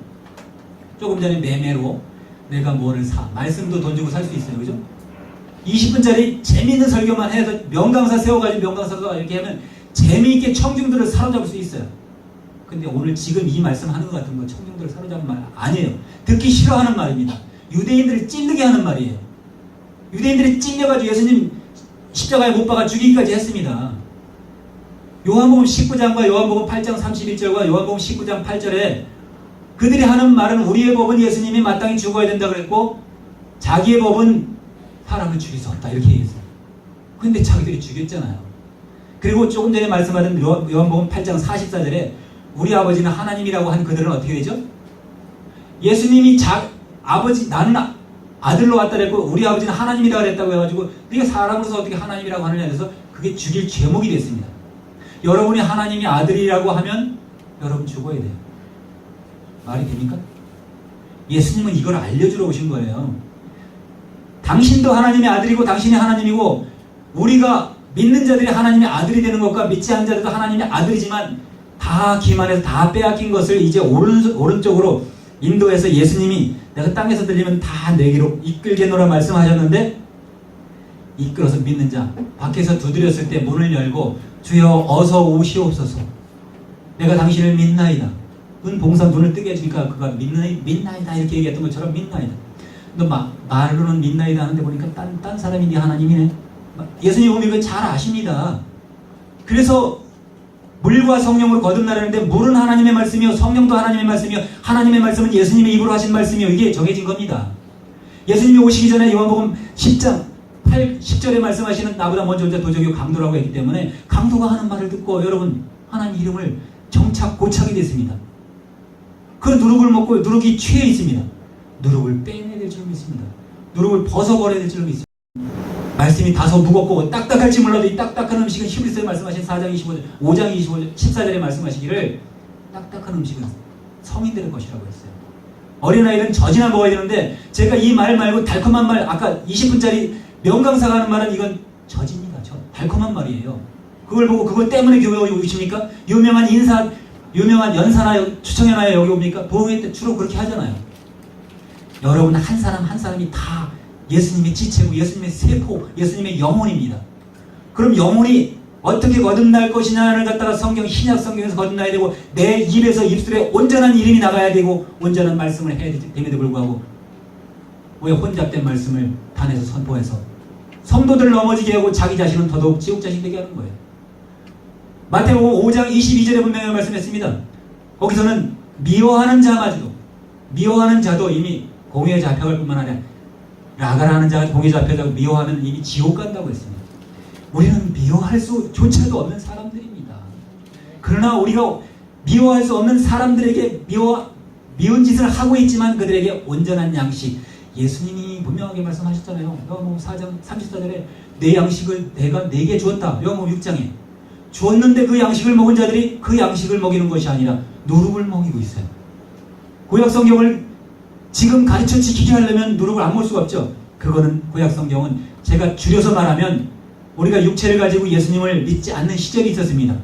[SPEAKER 1] 조금 전에 매매로 내가 뭐를 사 말씀도 돈 주고 살 수 있어요. 그죠? 20분짜리 재미있는 설교만 해서 명강사 세워가지고 명강사가 이렇게 하면 재미있게 청중들을 사로잡을 수 있어요. 근데 오늘 지금 이 말씀 하는 것 같은 거 청중들을 사로잡는 말 아니에요. 듣기 싫어하는 말입니다. 유대인들을 찔르게 하는 말이에요. 유대인들이 찔려가지고 예수님 십자가에 못 박아 죽이기까지 했습니다. 요한복음 19장과 요한복음 8장 31절과 요한복음 19장 8절에 그들이 하는 말은 우리의 법은 예수님이 마땅히 죽어야 된다 그랬고 자기의 법은 사람을 죽일 수 없다 이렇게 얘기했어요. 근데 자기들이 죽였잖아요. 그리고 조금 전에 말씀하신 요한복음 8장 44절에 우리 아버지는 하나님이라고 한 그들은 어떻게 되죠? 예수님이 아버지 나는 아들로 왔다 그랬고 우리 아버지는 하나님이라고 그랬다고 해가지고 네가 사람으로서 어떻게 하나님이라고 하느냐 해서 그게 죽일 죄목이 됐습니다. 여러분이 하나님이 아들이라고 하면 여러분 죽어야 돼요. 말이 됩니까? 예수님은 이걸 알려주러 오신 거예요. 당신도 하나님의 아들이고 당신이 하나님이고 우리가 믿는 자들이 하나님의 아들이 되는 것과 믿지 않는 자들도 하나님의 아들이지만 다 기만해서 다 빼앗긴 것을 이제 오른쪽으로 인도해서 예수님이 내가 땅에서 들리면 다 내게로 이끌게노라 말씀하셨는데 이끌어서 믿는 자 밖에서 두드렸을 때 문을 열고 주여 어서 오시옵소서 내가 당신을 믿나이다. 봉사 눈을 뜨게 해주니까 그가 믿나이다 이렇게 얘기했던 것처럼 믿나이다. 너 말로는 믿나이다 하는데 보니까 딴 사람이 네 하나님이네. 예수님 보면 이거 잘 아십니다. 그래서 물과 성령으로 거듭나라는데 물은 하나님의 말씀이요 성령도 하나님의 말씀이요 하나님의 말씀은 예수님의 입으로 하신 말씀이요 이게 정해진 겁니다. 예수님이 오시기 전에 요한복음 10장 10절에 말씀하시는 나보다 먼저 온 자 도적이요 강도라고 했기 때문에 강도가 하는 말을 듣고 여러분 하나님 이름을 정착 고착이 됐습니다. 그 누룩을 먹고 누룩이 취해 있습니다. 누룩을 빼내야 될 줄 믿습니다. 누룩을 벗어버려야 될 줄 믿습니다. 말씀이 다소 무겁고 딱딱할지 몰라도 이 딱딱한 음식은 히브리서에 말씀하신 4장 25절 5장 25절 14절에 말씀하시기를 딱딱한 음식은 성인들의 것이라고 했어요. 어린아이들은 젖이나 먹어야 되는데 제가 이 말 말고 달콤한 말 아까 20분짜리 명강사가 하는 말은 이건 젖입니다. 젖. 달콤한 말이에요. 그걸 보고 그것 때문에 교회 오십니까? 유명한 인사, 유명한 연사나 추청해놔야 여기 옵니까? 부흥회 때 주로 그렇게 하잖아요. 여러분 한 사람 한 사람이 다 예수님의 지체고 예수님의 세포, 예수님의 영혼입니다. 그럼 영혼이 어떻게 거듭날 것이냐를 갖다가 신약 성경에서 거듭나야 되고 내 입에서 입술에 온전한 이름이 나가야 되고 온전한 말씀을 해야 됨에도 불구하고 왜 혼잡된 말씀을 단에서 선포해서 성도들 넘어지게 하고 자기 자신은 더더욱 지옥 자식 되게 하는 거예요. 마태복음 5장 22절에 분명히 말씀했습니다. 거기서는 미워하는 자도 이미 공회에 잡혀갈 뿐만 아니라 라가라는 자가 공회에 잡혀가고 미워하면 이미 지옥 간다고 했습니다. 우리는 미워할 수조차도 없는 사람들입니다. 그러나 우리가 미워할 수 없는 사람들에게 미운 짓을 하고 있지만 그들에게 온전한 양식, 예수님이 분명하게 말씀하셨잖아요. 요한복음 4장 34절에 내 양식을 내가 네게 주었다. 요한복음 6장에 주었는데 그 양식을 먹은 자들이 그 양식을 먹이는 것이 아니라 누룩을 먹이고 있어요. 구약성경을 지금 가르쳐 지키게 하려면 누룩을 안 먹을 수가 없죠. 그거는 구약성경은 제가 줄여서 말하면 우리가 육체를 가지고 예수님을 믿지 않는 시절이 있었습니다.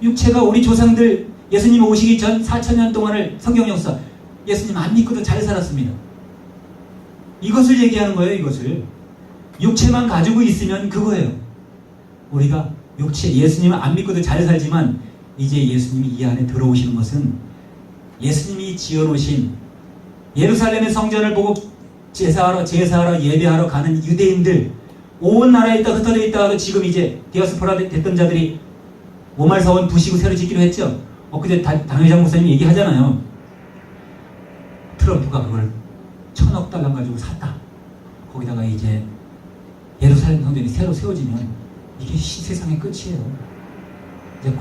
[SPEAKER 1] 육체가 우리 조상들 예수님 오시기 전 4,000년 동안을 성경 역사 예수님 안 믿고도 잘 살았습니다. 이것을 얘기하는 거예요. 이것을 육체만 가지고 있으면 그거예요. 우리가 육체 예수님을 안 믿고도 잘 살지만 이제 예수님이 이 안에 들어오시는 것은 예수님이 지어놓으신 예루살렘의 성전을 보고 제사하러 예배하러 가는 유대인들 온 나라에 있다 흩어져 있다가도 지금 이제 디아스포라 됐던 자들이 오말사원 부시고 새로 짓기로 했죠. 엊그제 당회장 목사님 얘기하잖아요. 트럼프가 그걸 1,000억 달러 가지고 샀다. 거기다가 이제 예루살렘 성전이 새로 세워지면 이게 세상의 끝이에요. 이제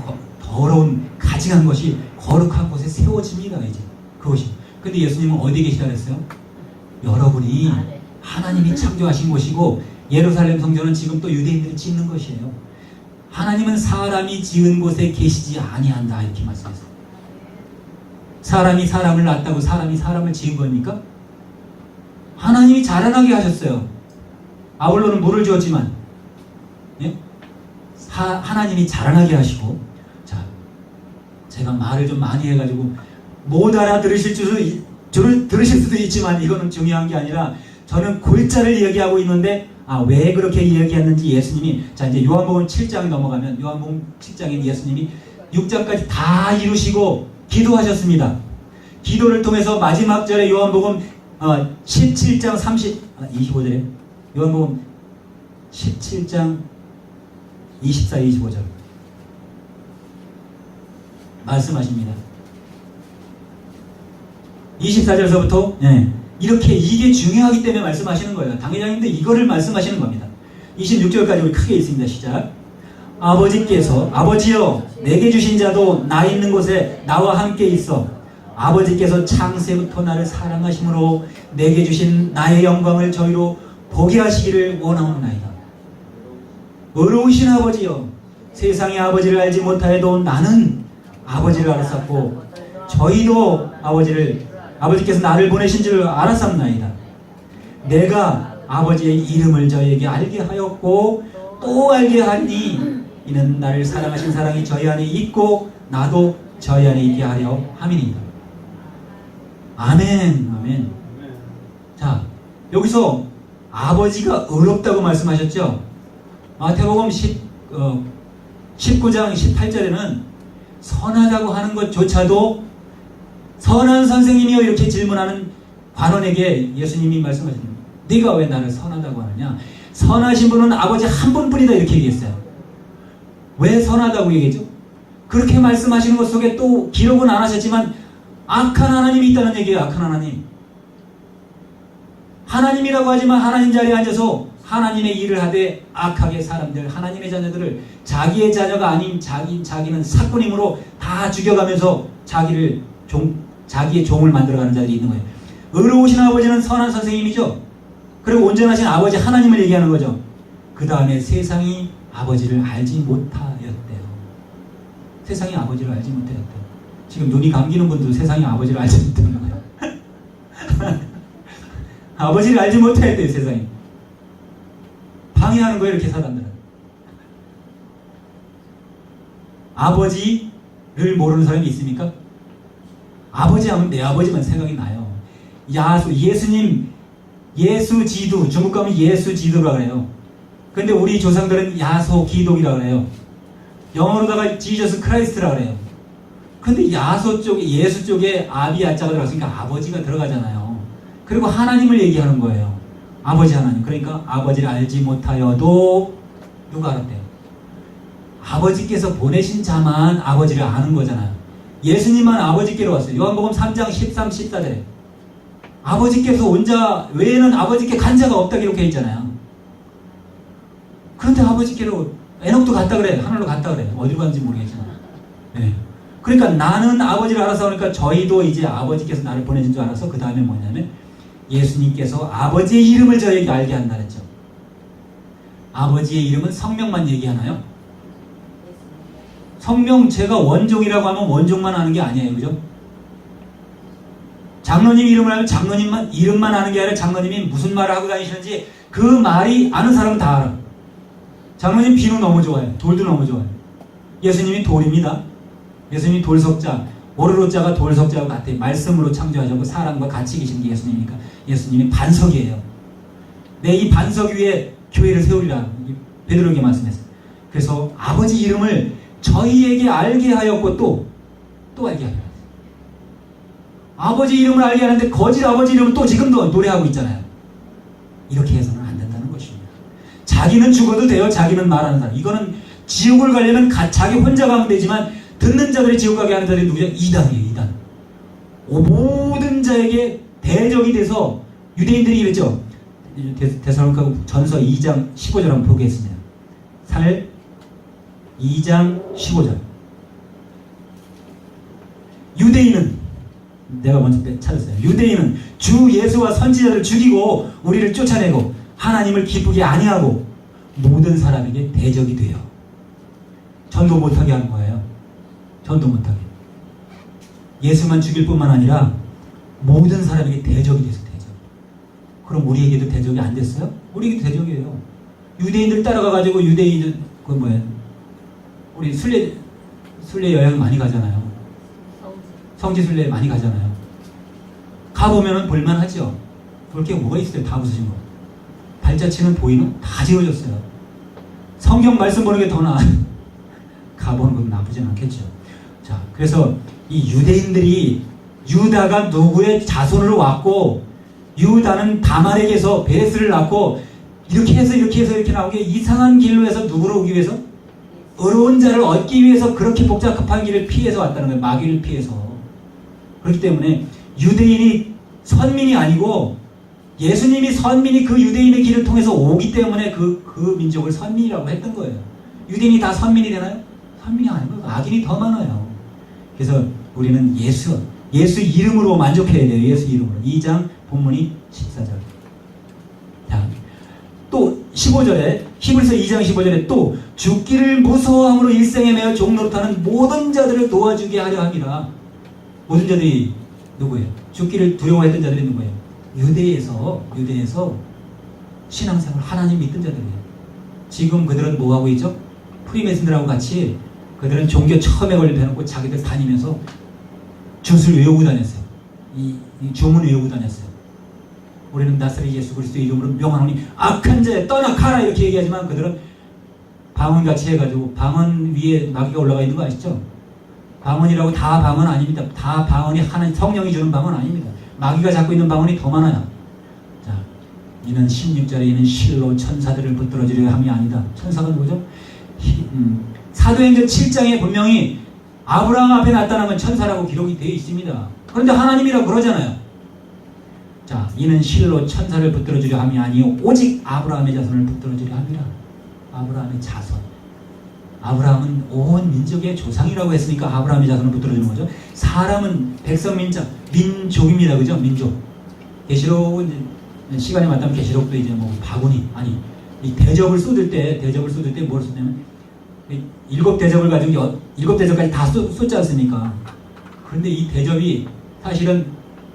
[SPEAKER 1] 더러운 가증한 것이 거룩한 곳에 세워집니다. 이제 그것이. 근데 예수님은 어디 계시다 그랬어요? 여러분이 하나님이 창조하신 곳이고 예루살렘 성전은 지금 또 유대인들이 짓는 것이에요. 하나님은 사람이 지은 곳에 계시지 아니한다 이렇게 말씀했어요. 사람이 사람을 낳았다고 사람이 사람을 지은 겁니까? 하나님이 자라나게 하셨어요. 아볼로는 물을 주었지만 예? 하나님이 자라나게 하시고 자, 제가 말을 좀 많이 해가지고 못 알아들으실 들으실 수도 있지만 이거는 중요한 게 아니라 저는 골자를 이야기하고 있는데 왜 그렇게 이야기했는지 예수님이 자 이제 요한복음 7장에 넘어가면 요한복음 7장에 예수님이 6장까지 다 이루시고 기도하셨습니다. 기도를 통해서 마지막 절에 요한복음 17장 25절에 요한복음 17장 24, 25절 말씀하십니다. 24절서부터 이렇게 이게 중요하기 때문에 말씀하시는 거예요. 당회장님도 이거를 말씀하시는 겁니다. 26절까지 우리 크게 있습니다. 시작. 아버지여 내게 주신 자도 나 있는 곳에 나와 함께 있어 아버지께서 창세부터 나를 사랑하심으로 내게 주신 나의 영광을 저희로 보게 하시기를 원하옵나이다. 의로우신 아버지여 세상의 아버지를 알지 못하여도 나는 아버지를 알았었고 저희도 아버지께서 나를 보내신 줄 알았습나이다. 내가 아버지의 이름을 저희에게 알게 하였고 또 알게 하니 이는 나를 사랑하신 사랑이 저희 안에 있고 나도 저희 안에 있게 하려 함이니이다. 아멘. 아멘. 자, 여기서 아버지가 의롭다고 말씀하셨죠. 마태복음 19장 18절에는 선하다고 하는 것조차도 선한 선생님이여 이렇게 질문하는 관원에게 예수님이 말씀하십니다. 네가 왜 나를 선하다고 하느냐? 선하신 분은 아버지 한 분뿐이다 이렇게 얘기했어요. 왜 선하다고 얘기했죠? 그렇게 말씀하시는 것 속에 또 기록은 안 하셨지만 악한 하나님이 있다는 얘기예요. 악한 하나님. 하나님이라고 하지만 하나님 자리에 앉아서 하나님의 일을 하되 악하게 사람들, 하나님의 자녀들을 자기의 자녀가 아닌 자기는 사꾼임으로 다 죽여가면서 자기의 종을 만들어가는 자들이 있는 거예요. 의로우신 아버지는 선한 선생님이죠. 그리고 온전하신 아버지 하나님을 얘기하는 거죠. 그 다음에 세상이 아버지를 알지 못하였대요. 세상이 아버지를 알지 못하였대요. 지금 눈이 감기는 분도 세상이 아버지를 알지 못하는 거예요. 아버지를 알지 못하였대요, 세상에. 방해하는 거예요, 이렇게 사람들은. 아버지를 모르는 사람이 있습니까? 아버지 하면 내 아버지만 생각이 나요. 예수님, 예수지두, 중국 가면 예수지두라고 그래요. 근데 우리 조상들은 야소기독이라고 그래요. 영어로다가 지저스 크라이스트라고 그래요. 근데 야소 쪽에, 예수 쪽에 아비야자가 들어갔으니까 아버지가 들어가잖아요. 그리고 하나님을 얘기하는 거예요. 아버지 하나님. 그러니까 아버지를 알지 못하여도 누가 알았대요? 아버지께서 보내신 자만 아버지를 아는 거잖아요. 예수님만 아버지께로 왔어요. 요한복음 3장 13, 14절에 아버지께서 온 자 외에는 아버지께 간 자가 없다 기록해 있잖아요. 그런데 아버지께로 에녹도 갔다 그래. 하늘로 갔다 그래. 어디로 갔는지 모르겠지만. 네. 그러니까 나는 아버지를 알아서 그러니까 저희도 이제 아버지께서 나를 보내준 줄 알아서 그 다음에 뭐냐면 예수님께서 아버지의 이름을 저에게 알게 한다 그랬죠. 아버지의 이름은 성명만 얘기하나요? 성명, 제가 원종이라고 하면 원종만 아는 게 아니에요. 그죠? 장로님 이름을 알면 장로님만 이름만 아는 게 아니라 장로님이 무슨 말을 하고 다니시는지 그 말이 아는 사람은 다 알아. 장로님 비누 너무 좋아해요. 돌도 너무 좋아해요. 예수님이 돌입니다. 예수님이 돌석자, 오르로자가 돌석자와 같아요. 말씀으로 창조하셨고 사람과 같이 계신 게 예수님이니까 예수님이 반석이에요. 내 이 반석 위에 교회를 세우리라 베드로에게 말씀했어요. 그래서 아버지 이름을 저희에게 알게 하였고 또 알게 하였어요. 아버지 이름을 알게 하는데 거짓 아버지 이름은 또 지금도 노래하고 있잖아요. 이렇게 해서는 안 된다는 것입니다. 자기는 죽어도 돼요. 자기는 말하는 사람. 이거는 지옥을 가려면 자기 혼자 가면 되지만 듣는 자들이 지옥 가게 하는 자들이 누구냐? 이단이에요. 이단. 모든 자에게 대적이 돼서 유대인들이 이랬죠. 데살로니가 전서 2장 15절 한번 보겠습니다. 2장 15절. 유대인은 내가 먼저 찾았어요. 유대인은 주 예수와 선지자를 죽이고 우리를 쫓아내고 하나님을 기쁘게 아니하고 모든 사람에게 대적이 돼요. 전도 못하게 하는 거예요. 전도 못하게. 예수만 죽일 뿐만 아니라 모든 사람에게 대적이 돼서 대적. 그럼 우리에게도 대적이 안 됐어요? 우리에게도 대적이에요. 유대인들 따라가가지고 유대인들 그 뭐예요? 우리 순례 여행 많이 가잖아요. 성지 순례 많이 가잖아요. 가보면은 볼만하죠. 볼 게 뭐가 있어요? 다 부수신 거. 발자취는 보이는 다 지워졌어요. 성경 말씀 보는 게 더 나아. 가보는 건 나쁘진 않겠죠. 자, 그래서 이 유대인들이 유다가 누구의 자손으로 왔고 유다는 다말에게서 베레스를 낳고 이렇게 해서 이렇게 나온 게 이상한 길로 해서 누구를 오기 위해서? 어려운 자를 얻기 위해서 그렇게 복잡한 길을 피해서 왔다는 거예요. 마귀를 피해서. 그렇기 때문에 유대인이 선민이 아니고 예수님이 선민이 그 유대인의 길을 통해서 오기 때문에 그 민족을 선민이라고 했던 거예요. 유대인이 다 선민이 되나요? 선민이 아니고 악인이 더 많아요. 그래서 우리는 예수 이름으로 만족해야 돼요. 예수 이름으로. 2장 본문이 14절. 자, 또 15절에 히브리서 2장 15절에 또 죽기를 무서워함으로 일생에 매어 종노릇하는 모든 자들을 도와주게 하려 함이라. 모든 자들이 누구예요? 죽기를 두려워했던 자들이 누구예요? 유대에서 신앙생활 하나님 믿던 자들이에요. 지금 그들은 뭐하고 있죠? 프리메슨들하고 같이 그들은 종교 처음에 걸려놓고 자기들 다니면서 jut을 외우고 다녔어요. 이 주문 외우고 다녔어요. 우리는 나사렛 예수 그리스도의 이름으로 명하노니 악한 자에 떠나 가라 이렇게 얘기하지만 그들은 방언같이 해가지고 방언 위에 마귀가 올라가 있는 거 아시죠? 방언이라고 다 방언 아닙니다. 다 방언이 하나님 성령이 주는 방언 아닙니다. 마귀가 잡고 있는 방언이 더 많아요. 자, 이는 16절에 이는 실로 천사들을 붙들어주려 함이 아니다. 천사가 누구죠? 사도행전 7장에 분명히 아브라함 앞에 나타나면 천사라고 기록이 되어 있습니다. 그런데 하나님이라고 그러잖아요. 자, 이는 실로 천사를 붙들어주려 함이 아니요 오직 아브라함의 자손을 붙들어주려 함이라. 아브라함의 자손. 아브라함은 온 민족의 조상이라고 했으니까 아브라함의 자손을 붙들어주는 거죠. 사람은 백성 민족입니다. 그죠? 민족. 계시록은 시간이 맞다면 계시록도 이제 뭐 바구니 아니 이 대접을 쏟을 때 뭘 쏟냐면 7대접을 가지고 7대접까지 다 쏟지 않습니까? 그런데 이 대접이 사실은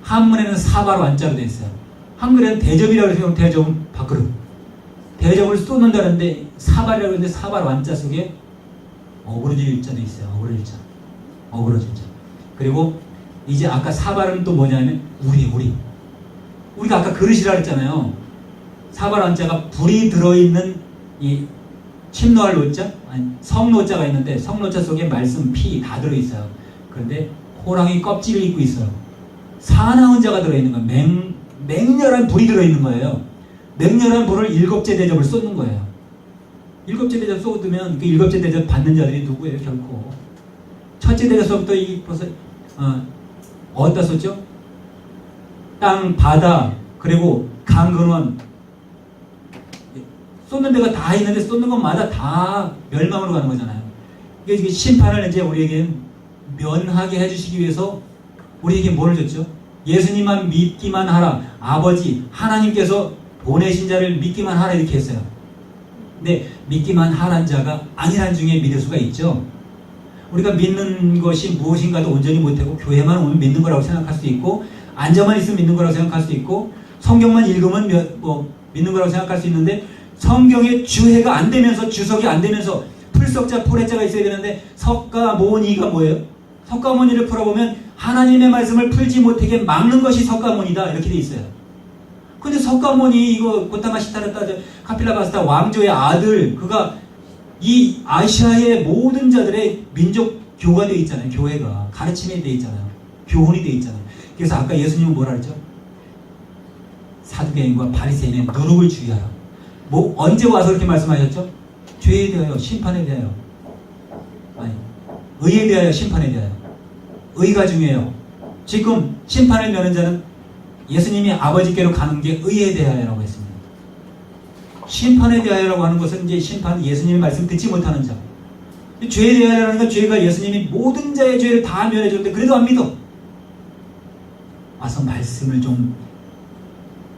[SPEAKER 1] 한문에는 사바로 안자로 되어 있어요. 한글에는 대접이라고 해서 대접은 밥그릇. 대접을 쏟는다는데 사발이라고 했는데 사발 완자 속에 어그러질 일자도 있어요. 어그러질 자. 그리고 이제 아까 사발은 또 뭐냐면 우리. 우리가 아까 그릇이라 그랬잖아요. 사발 완자가 불이 들어있는 이 침노할 노자, 아니 성노자가 있는데 성노자 속에 말씀 피 다 들어있어요. 그런데 호랑이 껍질을 입고 있어요. 사나운 자가 들어있는 거예요. 맹렬한 불이 들어있는 거예요. 맹렬한 불을 일곱째 대접을 쏟는 거예요. 일곱째 대접 쏟으면 그 일곱째 대접 받는 자들이 누구예요? 결코 첫째 대접서부터 벌써 어디다 쏟죠? 땅, 바다, 그리고 강, 근원 쏟는 데가 다 있는데 쏟는 것마다 다 멸망으로 가는 거잖아요. 이게 심판을 이제 우리에게 면하게 해주시기 위해서 우리에게 뭐를 줬죠? 예수님만 믿기만 하라. 아버지 하나님께서 보내신 자를 믿기만 하라 이렇게 했어요. 근데 믿기만 하란 자가 아니란 중에 믿을 수가 있죠. 우리가 믿는 것이 무엇인가도 온전히 못하고 교회만 오면 믿는 거라고 생각할 수도 있고 앉아만 있으면 믿는 거라고 생각할 수도 있고 성경만 읽으면 믿는 거라고 생각할 수 있는데 성경의 주해가 안 되면서 주석이 안 되면서 풀석자 풀해자가 있어야 되는데 석가모니가 뭐예요? 석가모니를 풀어보면 하나님의 말씀을 풀지 못하게 막는 것이 석가모니다 이렇게 돼 있어요. 근데 석가모니 이거 고타마 시타르타 카필라바스타 왕조의 아들 그가 이 아시아의 모든 자들의 민족 교가 되어 있잖아요. 교회가 가르침에 되어 있잖아요. 교훈이 되어 있잖아요. 그래서 아까 예수님은 뭐라 그랬죠? 사두개인과 바리새인의 누룩을 주의하라. 언제 와서 그렇게 말씀하셨죠? 죄에 대하여 심판에 대하여 아니 의에 대하여 심판에 대하여 의가 중요해요. 지금 심판을 면한 자는 예수님이 아버지께로 가는 게 의에 대하여라고 했습니다. 심판에 대하여라고 하는 것은 이제 심판 예수님의 말씀 듣지 못하는 자. 죄에 대하여라는 건 죄가 예수님이 모든 자의 죄를 다 면해줬는데 그래도 안 믿어. 와서 말씀을 좀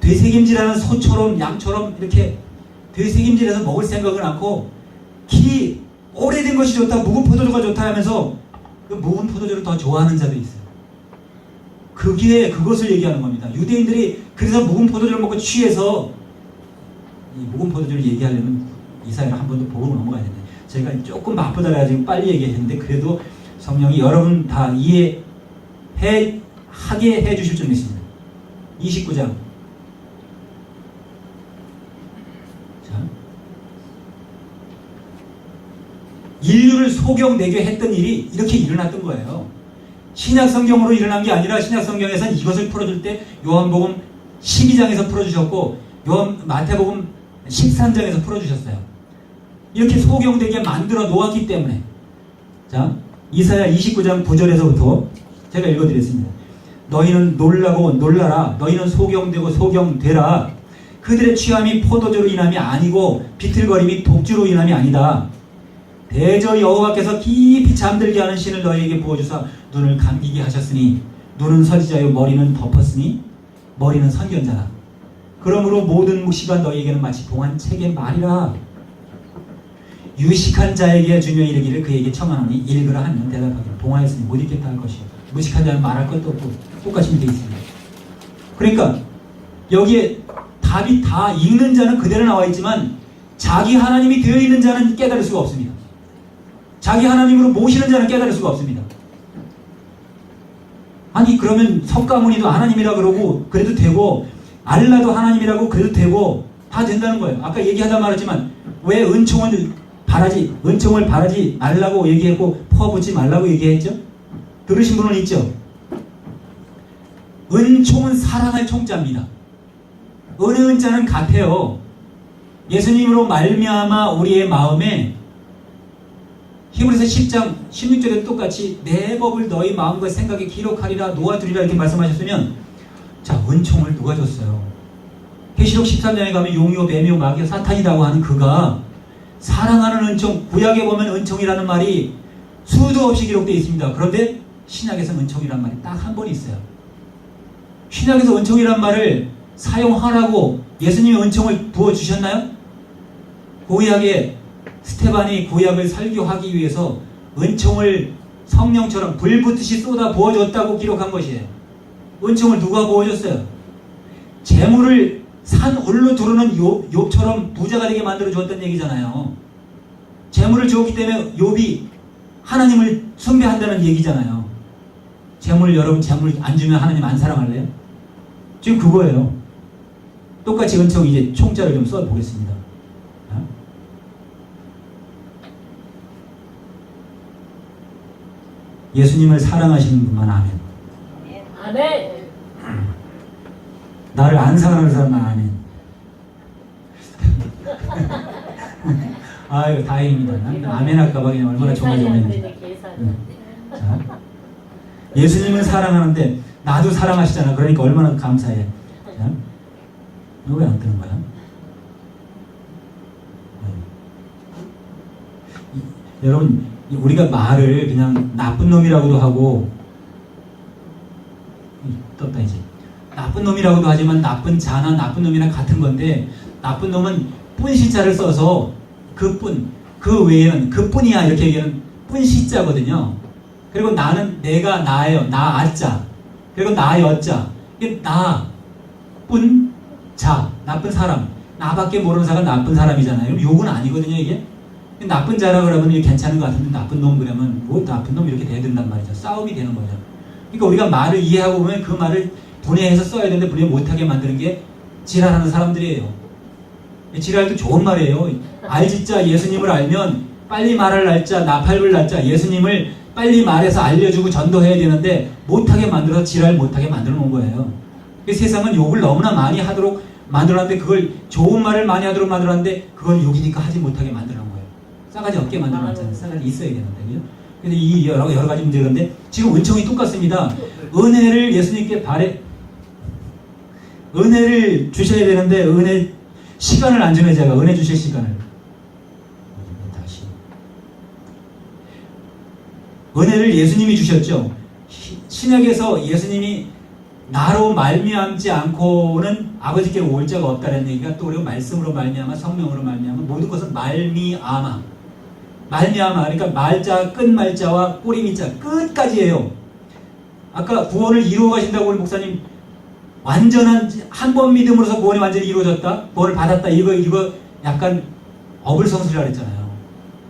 [SPEAKER 1] 되새김질하는 소처럼 양처럼 이렇게 되새김질해서 먹을 생각은 않고 오래된 것이 좋다 묵은 포도주가 좋다 하면서 그 묵은 포도주를 더 좋아하는 자도 있어요. 그것을 얘기하는 겁니다. 유대인들이 그래서 묵은 포도주를 먹고 취해서 이 묵은 포도주를 얘기하려면 이사야를 한 번 더 보고 넘어가야 되는데 제가 조금 바쁘다 해가지고 빨리 얘기했는데 그래도 성령이 여러분 다 이해하게 해주실 줄 믿습니다. 29장 인류를 소경되게 했던 일이 이렇게 일어났던 거예요. 신약성경으로 일어난 게 아니라 신약성경에서는 이것을 풀어줄 때 요한복음 12장에서 풀어주셨고 마태복음 13장에서 풀어주셨어요. 이렇게 소경되게 만들어 놓았기 때문에 자 이사야 29장 9절에서부터 제가 읽어드리겠습니다. 너희는 놀라고 놀라라. 너희는 소경되고 소경되라. 그들의 취함이 포도주로 인함이 아니고 비틀거림이 독주로 인함이 아니다. 대저 여호와께서 깊이 잠들게 하는 신을 너희에게 부어주사 눈을 감기게 하셨으니 눈은 선지자요 머리는 덮었으니 머리는 선견자라. 그러므로 모든 묵시가 너희에게는 마치 봉한 책의 말이라. 유식한 자에게 주며 이르기를 그에게 청하노니 읽으라 하면 대답하기를 봉하였으니 못 읽겠다 할 것이요. 무식한 자는 말할 것도 없고 똑같이 되어 있습니다. 그러니까 여기에 답이 다 읽는 자는 그대로 나와 있지만 자기 하나님이 되어 있는 자는 깨달을 수가 없습니다. 자기 하나님으로 모시는 자는 깨달을 수가 없습니다. 아니 그러면 석가모니도 하나님이라 그러고 그래도 되고 알라도 하나님이라고 그래도 되고 다 된다는 거예요. 아까 얘기하다 말했지만 왜 은총을 바라지 말라고 얘기했고 퍼붓지 말라고 얘기했죠? 들으신 분은 있죠? 은총은 사랑할 총자입니다. 은혜 은자는 같아요. 예수님으로 말미암아 우리의 마음에 히브리서 10장 16절에 똑같이 내 법을 너희 마음과 생각에 기록하리라 놓아두리라 이렇게 말씀하셨으면 자 은총을 누가 줬어요? 계시록 13장에 가면 용이요 뱀이요 마귀요 사탄이라고 하는 그가 사랑하는 은총, 구약에 보면 은총이라는 말이 수도 없이 기록되어 있습니다. 그런데 신약에서 은총이라는 말이 딱 한 번 있어요. 신약에서 은총이라는 말을 사용하라고 예수님이 은총을 부어주셨나요? 구약에 스테반이 구약을 설교하기 위해서 은총을 성령처럼 불붙듯이 쏟아 부어줬다고 기록한 것이에요. 은총을 누가 부어줬어요? 재물을 산 울로 두르는 욥처럼 부자가 되게 만들어 주었다는 얘기잖아요. 재물을 주었기 때문에 욥이 하나님을 숭배한다는 얘기잖아요. 여러분 재물 안 주면 하나님 안 사랑할래요? 지금 그거예요. 똑같이 은총 이제 총자를 좀 써보겠습니다. 예수님을 사랑하시는 분만 아멘.
[SPEAKER 2] 아멘.
[SPEAKER 1] 나를 안 사랑하는 사람만 아멘. 아유 다행입니다. 아멘 할까봐 그냥 얼마나 정말 좋았는지. 자, 예수님을 사랑하는데 나도 사랑하시잖아. 그러니까 얼마나 감사해. 자, 이거 왜 안 뜨는 거야? 여러분 우리가 말을 그냥 나쁜 놈이라고도 하고 떴다 이제 나쁜 놈이라고도 하지만 나쁜 자나 나쁜 놈이랑 같은 건데 나쁜 놈은 뿐시자를 써서 그뿐 그 외에는 그뿐이야 이렇게 얘기하는 뿐시자거든요. 그리고 나는 내가 나예요. 나 아자 그리고 나 여자 이게 나뿐 자 나쁜 사람 나밖에 모르는 사람은 나쁜 사람이잖아요. 욕은 아니거든요 이게. 나쁜 자라 그러면 이게 괜찮은 것 같은데 나쁜 놈 그러면 뭐 나쁜 놈 이렇게 돼야 된단 말이죠. 싸움이 되는 거죠. 그러니까 우리가 말을 이해하고 보면 그 말을 분해해서 써야 되는데 분해 못하게 만드는 게 지랄하는 사람들이에요. 지랄도 좋은 말이에요. 알지자 예수님을 알면 빨리 말할 날짜 나팔불 날짜 예수님을 빨리 말해서 알려주고 전도해야 되는데 못하게 만들어서 지랄 못하게 만들어 놓은 거예요. 세상은 욕을 너무나 많이 하도록 만들어놨는데 그걸 좋은 말을 많이 하도록 만들어놨는데 그걸 욕이니까 하지 못하게 만들어 놓은 거예요. 싸가지 없게 만들어놨잖아요. 싸가지 있어야 되는데 그죠? 근데 이 여러 가지 문제인데 지금 은총이 똑같습니다. 은혜를 예수님께 은혜를 주셔야 되는데 은혜 시간을 안 주는 자가 은혜 주실 시간을 다시 은혜를 예수님이 주셨죠. 신약에서 예수님이 나로 말미암지 않고는 아버지께로 올 자가 없다는 얘기가 또 그리고 말씀으로 말미암아 성령으로 말미암아 모든 것은 말미암아 그러니까 말자 끝말자와 꼬리미자 끝까지예요. 아까 구원을 이루어 가신다고 우리 목사님 완전한 한 번 믿음으로서 구원이 완전히 이루어졌다 구원을 받았다 이거 약간 어불성설이라 그랬잖아요.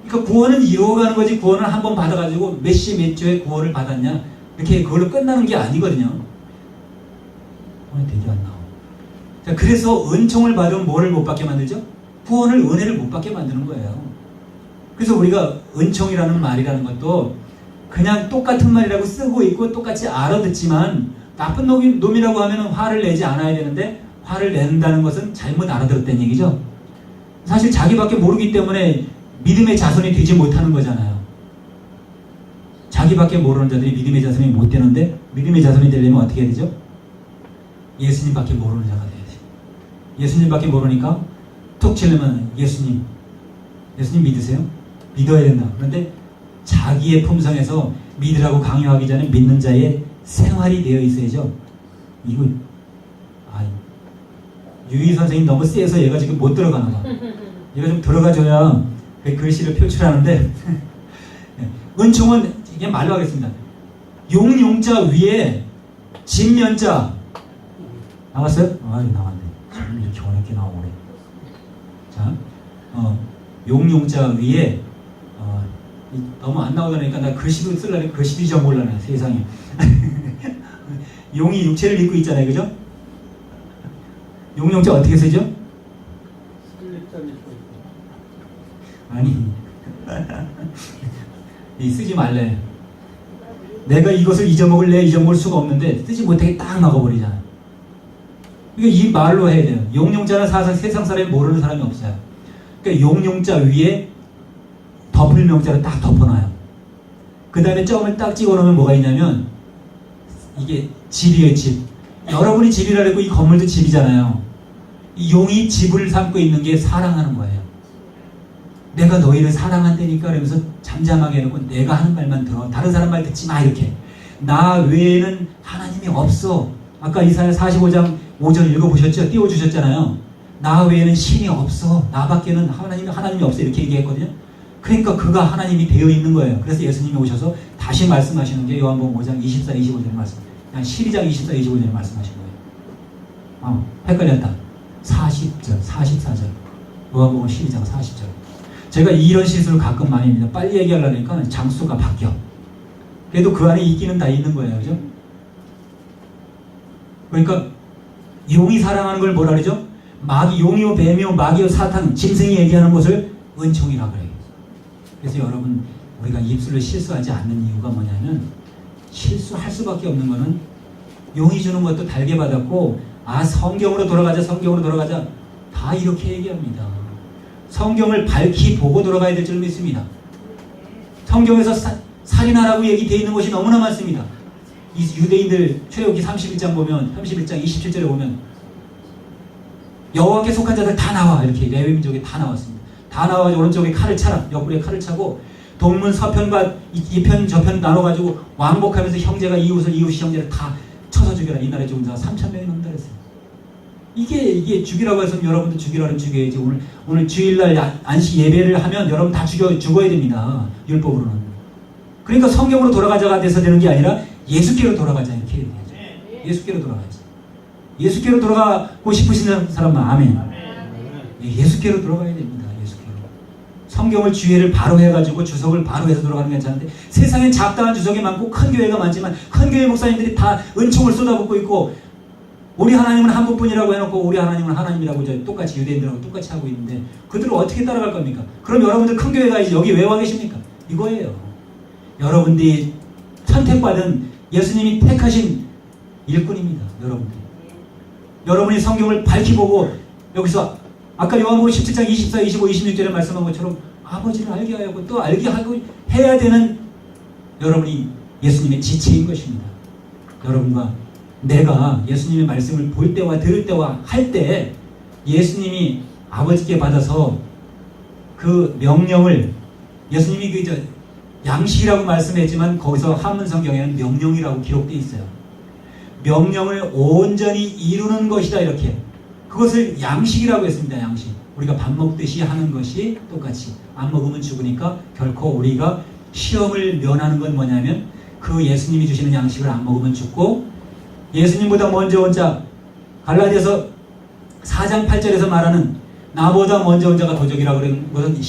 [SPEAKER 1] 그러니까 구원은 이루어가는 거지 구원을 한 번 받아가지고 몇 시 몇 초에 구원을 받았냐 이렇게 그걸로 끝나는 게 아니거든요. 되게 안 나와. 자, 그래서 은총을 받으면 뭐를 못 받게 만들죠? 구원을 은혜를 못 받게 만드는 거예요. 그래서 우리가 은총이라는 말이라는 것도 그냥 똑같은 말이라고 쓰고 있고 똑같이 알아듣지만 나쁜 놈이라고 하면 화를 내지 않아야 되는데 화를 낸다는 것은 잘못 알아들었다는 얘기죠. 사실 자기밖에 모르기 때문에 믿음의 자손이 되지 못하는 거잖아요. 자기밖에 모르는 자들이 믿음의 자손이 못 되는데 믿음의 자손이 되려면 어떻게 해야 되죠? 예수님밖에 모르는 자가 돼야지. 예수님밖에 모르니까 툭 치려면 예수님 믿으세요? 믿어야 된다. 그런데 자기의 품성에서 믿으라고 강요하기 전에 믿는 자의 생활이 되어 있어야죠. 이거 유희 선생님 너무 세서 얘가 지금 못 들어가나 봐. 얘가 좀 들어가줘야 그 글씨를 표출하는데 은총은 그냥 말로 하겠습니다. 용용자 위에 진면자 나왔어요? 나왔네. 지금 이렇게 어렵게 나오네. 자, 용용자 위에 너무 안 나오다니까 나 글씨도 쓰려니 글씨도 잊어먹으려네 세상에. 용이 육체를 입고 있잖아요, 그죠? 용용자 어떻게 쓰죠? 아니, 쓰지 말래. 내가 이것을 잊어먹을 수가 없는데 쓰지 못하게 딱 막아버리잖아요. 그러니까 이 말로 해야 돼요. 용용자는 사실 세상 사람이 모르는 사람이 없어요. 그러니까 용용자 위에 덮을 명자를 딱 덮어놔요. 그 다음에 점을 딱 찍어놓으면 뭐가 있냐면 이게 집이에요, 집. 여러분이 집이라 해도 이 건물도 집이잖아요. 이 용이 집을 삼고 있는 게 사랑하는 거예요. 내가 너희를 사랑한다니까 그러면서 잠잠하게 해놓고 내가 하는 말만 들어. 다른 사람 말 듣지 마 이렇게. 나 외에는 하나님이 없어. 아까 이사야 45장 5절 읽어보셨죠? 띄워주셨잖아요. 나 외에는 신이 없어. 나밖에는 하나님이 없어. 이렇게 얘기했거든요. 그러니까 그가 하나님이 되어 있는 거예요. 그래서 예수님이 오셔서 다시 말씀하시는 게 요한복음 5장 24, 25절 말씀. 그냥 12장 24, 25절 말씀하신 거예요. 헷갈렸다. 40절, 44절. 요한복음 12장 40절. 제가 이런 실수를 가끔 많이 합니다. 빨리 얘기하려니까 장수가 바뀌어. 그래도 그 안에 있기는 다 있는 거예요. 그죠? 그러니까 용이 사랑하는 걸 뭐라 그러죠? 용이요 뱀이요 마귀요 사탄 짐승이 얘기하는 것을 은총이라 그래요. 그래서 여러분 우리가 입술을 실수하지 않는 이유가 뭐냐면 실수할 수밖에 없는 거는 용이 주는 것도 달게 받았고 성경으로 돌아가자 다 이렇게 얘기합니다. 성경을 밝히 보고 돌아가야 될 줄 믿습니다. 성경에서 살인하라고 얘기되어 있는 것이 너무나 많습니다. 이 유대인들 출애굽기 31장 보면 31장 27절에 보면 여호와께 속한 자들 다 나와 이렇게 레위 민족이 다 나왔습니다. 다 나와가지고 오른쪽에 칼을 차라 옆구리에 칼을 차고 동문 서편과 이편 저편 나눠가지고 왕복하면서 형제가 이웃이 형제를 다 쳐서 죽여라. 이 나라에 죽은 자가 3,000명이 넘는다 그랬어요. 이게 죽이라고 해서 여러분도 죽이라면 죽여야지. 오늘 주일날 안식 예배를 하면 여러분 다 죽어야 됩니다. 율법으로는. 그러니까 성경으로 돌아가자가 돼서 되는 게 아니라 예수께로 돌아가자 이렇게 얘기하죠. 예수께로 돌아가자. 예수께로 돌아가고 싶으신 사람은 아멘. 예수께로 돌아가야 됩니다. 예수께로. 성경을 주의를 바로 해가지고 주석을 바로 해서 돌아가는 게 괜찮은데 세상엔 잡다한 주석이 많고 큰 교회가 많지만 큰 교회 목사님들이 다 은총을 쏟아붓고 있고 우리 하나님은 한 분뿐이라고 해놓고 우리 하나님은 하나님이라고 똑같이 유대인들하고 똑같이 하고 있는데 그들을 어떻게 따라갈 겁니까? 그럼 여러분들 큰 교회 가야지 여기 왜 와 계십니까? 이거예요. 여러분들이 선택받은 예수님이 택하신 일꾼입니다. 여러분이 성경을 밝히 보고 여기서 아까 요한복음 17장 24, 25, 26절에 말씀한 것처럼 아버지를 알게 하고 또 알게 하고 해야 되는 여러분이 예수님의 지체인 것입니다. 여러분과 내가 예수님의 말씀을 볼 때와 들을 때와 할 때 예수님이 아버지께 받아서 그 명령을 예수님이 양식이라고 말씀했지만 거기서 한문 성경에는 명령이라고 기록되어 있어요. 명령을 온전히 이루는 것이다 이렇게. 그것을 양식이라고 했습니다. 양식. 우리가 밥 먹듯이 하는 것이 똑같이 안 먹으면 죽으니까 결코 우리가 시험을 면하는 건 뭐냐면 그 예수님이 주시는 양식을 안 먹으면 죽고 예수님보다 먼저 온 자 갈라디아서 4장 8절에서 말하는 나보다 먼저 온 자가 도적이라고 그러는 것은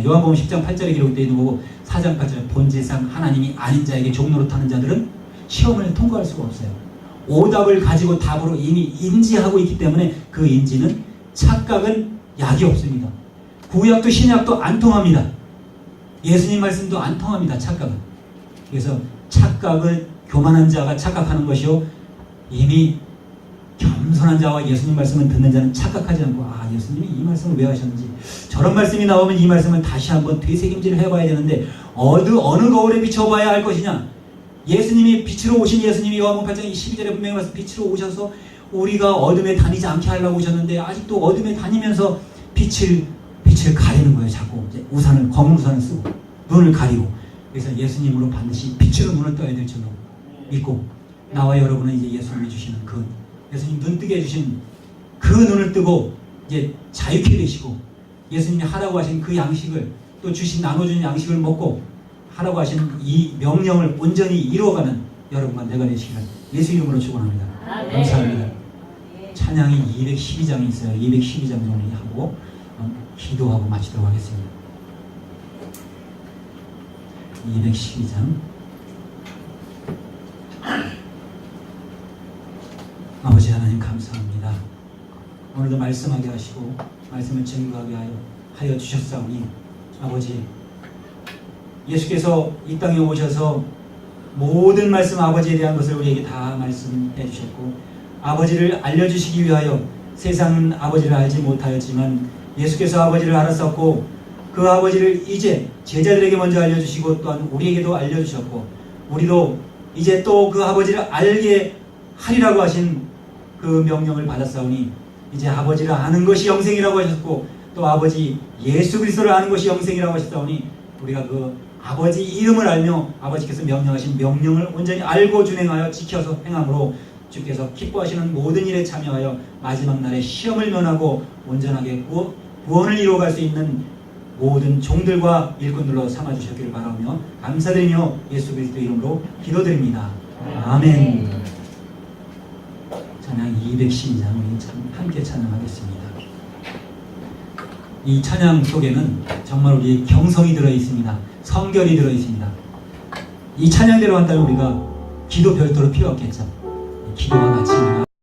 [SPEAKER 1] 요한복음 10장 8절에 기록되어 있는 거고 4장 8절 본질상 하나님이 아닌 자에게 종노릇하는 자들은 시험을 통과할 수가 없어요. 오답을 가지고 답으로 이미 인지하고 있기 때문에 그 인지는 착각은 약이 없습니다. 구약도 신약도 안 통합니다. 예수님 말씀도 안 통합니다. 착각은. 그래서 착각은 교만한 자가 착각하는 것이요 이미 겸손한 자와 예수님 말씀을 듣는 자는 착각하지 않고 예수님이 이 말씀을 왜 하셨는지 저런 말씀이 나오면 이 말씀을 다시 한번 되새김질을 해봐야 되는데 어느 거울에 비춰봐야 할 것이냐. 예수님이 빛으로 오신 예수님이 요한복음 8장 12절에 분명히 말씀 빛으로 오셔서 우리가 어둠에 다니지 않게 하려고 오셨는데 아직도 어둠에 다니면서 빛을 가리는 거예요. 자꾸 이제 검은 우산을 쓰고 눈을 가리고. 그래서 예수님으로 반드시 빛으로 눈을 떠야 될 줄로 믿고 나와 여러분은 이제 예수님이 주시는 그 예수님 눈뜨게 해주신 그 눈을 뜨고 이제 자유케 되시고 예수님이 하라고 하신 그 양식을 또 나눠주는 양식을 먹고 하라고 하신 이 명령을 온전히 이루어가는 여러분과 내가 되시기를 예수 이름으로 축원합니다. 감사합니다. 찬양이 212장이 있어요. 212장 정리하고 기도하고 마치도록 하겠습니다. 212장. 아버지 하나님 감사합니다. 오늘도 말씀하게 하시고 말씀을 증거하게 하여 주셨사오니 아버지 예수께서 이 땅에 오셔서 모든 말씀 아버지에 대한 것을 우리에게 다 말씀해 주셨고 아버지를 알려주시기 위하여 세상은 아버지를 알지 못하였지만 예수께서 아버지를 알았었고 그 아버지를 이제 제자들에게 먼저 알려주시고 또한 우리에게도 알려주셨고 우리도 이제 또 그 아버지를 알게 하리라고 하신 그 명령을 받았사오니 이제 아버지를 아는 것이 영생이라고 하셨고 또 아버지 예수 그리스도를 아는 것이 영생이라고 하셨사오니 우리가 그 아버지 이름을 알며 아버지께서 명령하신 명령을 온전히 알고 준행하여 지켜서 행함으로 주께서 기뻐하시는 모든 일에 참여하여 마지막 날에 시험을 면하고 온전하게 구원을 이루어갈 수 있는 모든 종들과 일꾼들로 삼아주셨기를 바라며 감사드리며 예수 그리스도 이름으로 기도드립니다. 아멘. 찬양 212장 우리 함께 찬양하겠습니다. 이 찬양 속에는 정말 우리의 경성이 들어있습니다. 성결이 들어있습니다. 이 찬양대로 한다면 우리가 기도 별도로 필요 없겠죠.